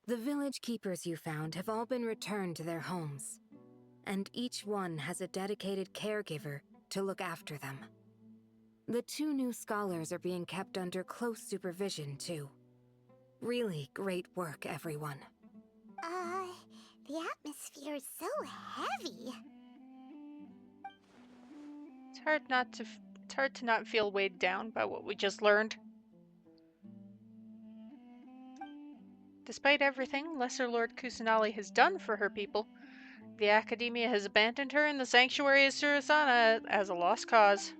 The village keepers you found have all been returned to their homes, and each one has a dedicated caregiver to look after them. The 2 new scholars are being kept under close supervision, too. Really great work, everyone. The atmosphere is so heavy. It's hard to not feel weighed down by what we just learned. Despite everything Lesser Lord Kusanali has done for her people, the Academia has abandoned her in the Sanctuary of Surasana as a lost cause.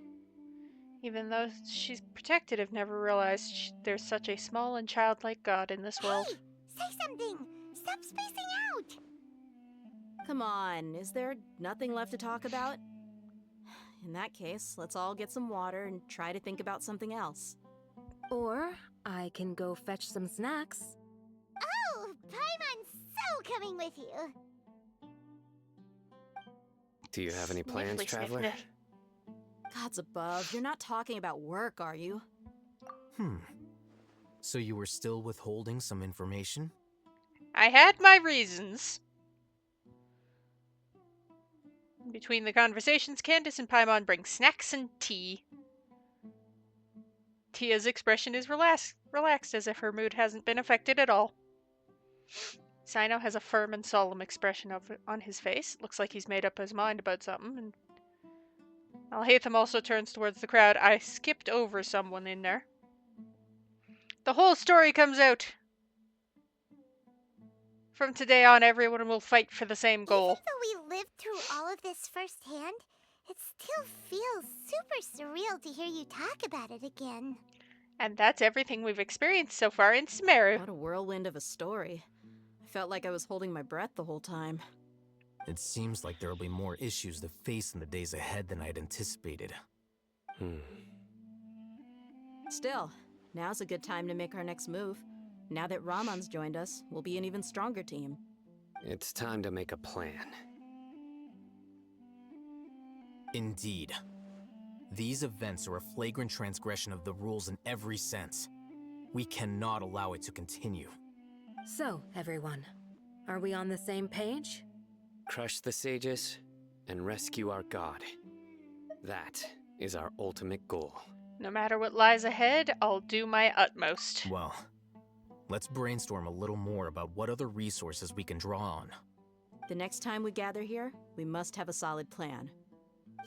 Even though she's protected, I've never realized there's such a small and childlike god in this world. Hey! Say something! Stop spacing out! Come on, is there nothing left to talk about? In that case, let's all get some water and try to think about something else. Or I can go fetch some snacks. Oh, Paimon's so coming with you. Do you have any plans, Sniffly, traveler? sniff, sniff. Gods above, you're not talking about work, are you? So you were still withholding some information? I had my reasons. Between the conversations, Candace and Paimon bring snacks and tea. Tia's expression is relaxed as if her mood hasn't been affected at all. Sino has a firm and solemn expression on his face. Looks like he's made up his mind about something. And Alhaitham also turns towards the crowd. I skipped over someone in there. The whole story comes out. From today on, everyone will fight for the same goal. Even though we lived through all of this firsthand, it still feels super surreal to hear you talk about it again. And that's everything we've experienced so far in Sumeru. What a whirlwind of a story. I felt like I was holding my breath the whole time. It seems like there will be more issues to face in the days ahead than I'd anticipated. Still, now's a good time to make our next move. Now that Ramon's joined us, we'll be an even stronger team. It's time to make a plan. Indeed. These events are a flagrant transgression of the rules in every sense. We cannot allow it to continue. So, everyone, are we on the same page? Crush the sages and rescue our god. That is our ultimate goal. No matter what lies ahead, I'll do my utmost. Well, let's brainstorm a little more about what other resources we can draw on. The next time we gather here, we must have a solid plan.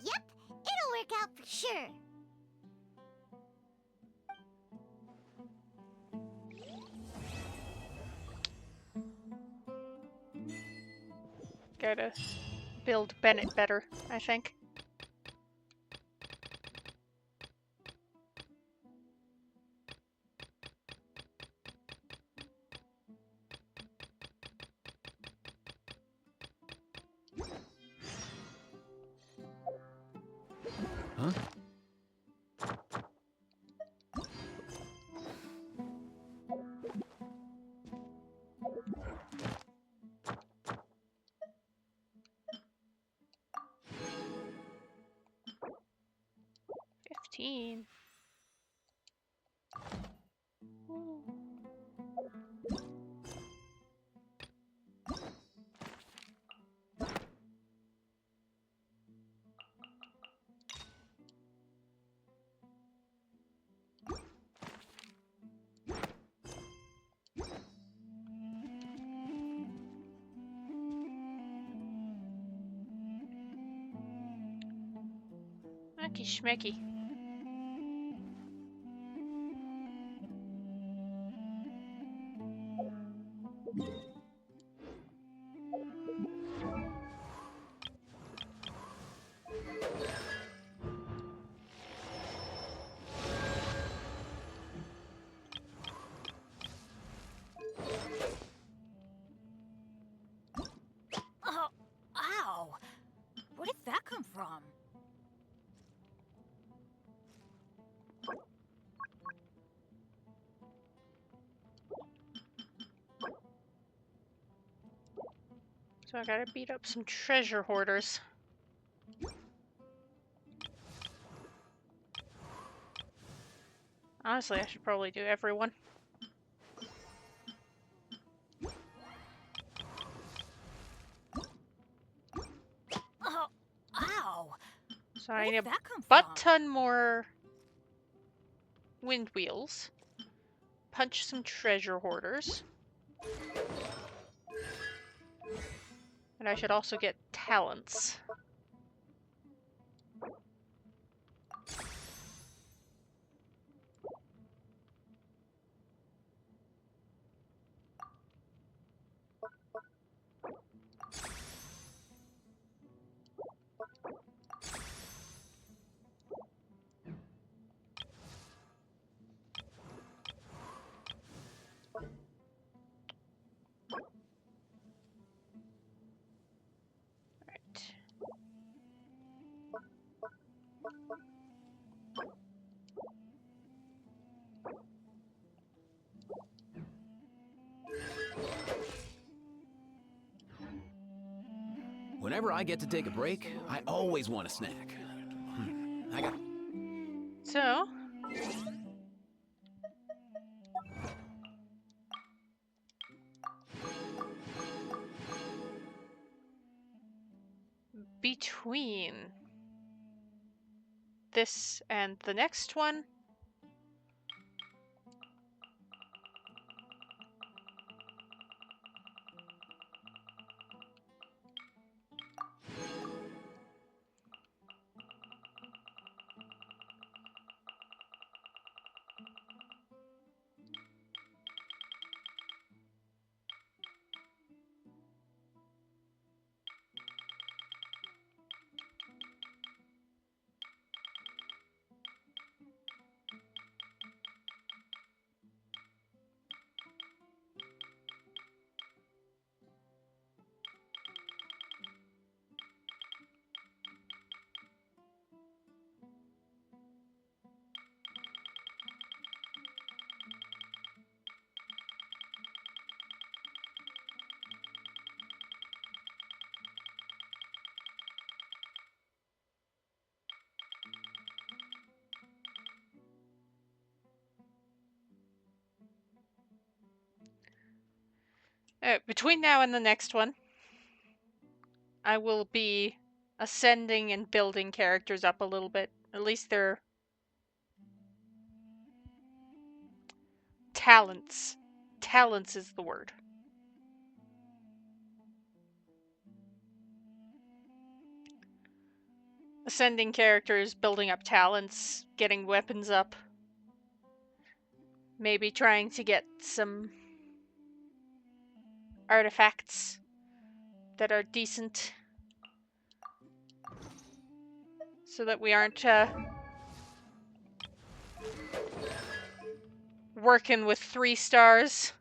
Yep, it'll work out for sure. Gotta build Bennett better, I think. Huh? Schmecky schmecky. So I gotta beat up some treasure hoarders. Honestly, I should probably do everyone. Oh, ow! So Where I need did a that come butt from? ton more wind wheels. Punch some treasure hoarders. And I should also get talents. Whenever I get to take a break, I always want a snack. I got... So, between this and the next one, between now and the next one, I will be ascending and building characters up a little bit. At least their talents. Talents is the word. Ascending characters, building up talents, getting weapons up. Maybe trying to get some artifacts that are decent. So that we aren't working with 3 stars.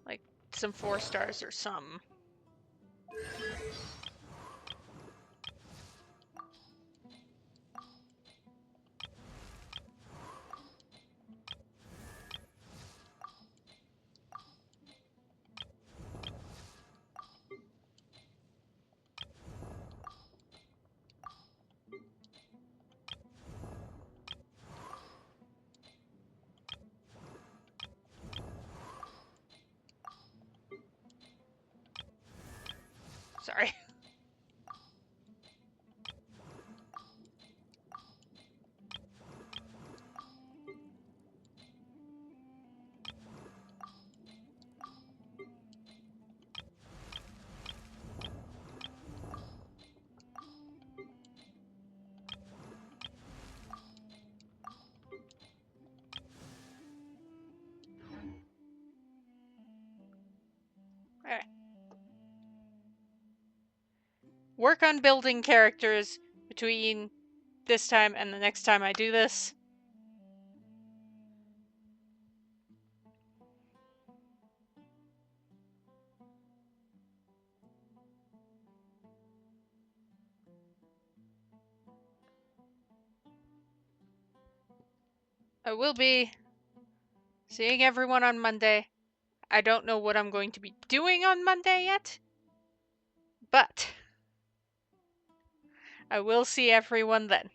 Like some 4 stars or some. work on building characters between this time and the next time I do this. I will be seeing everyone on Monday. I don't know what I'm going to be doing on Monday yet, but I will see everyone then.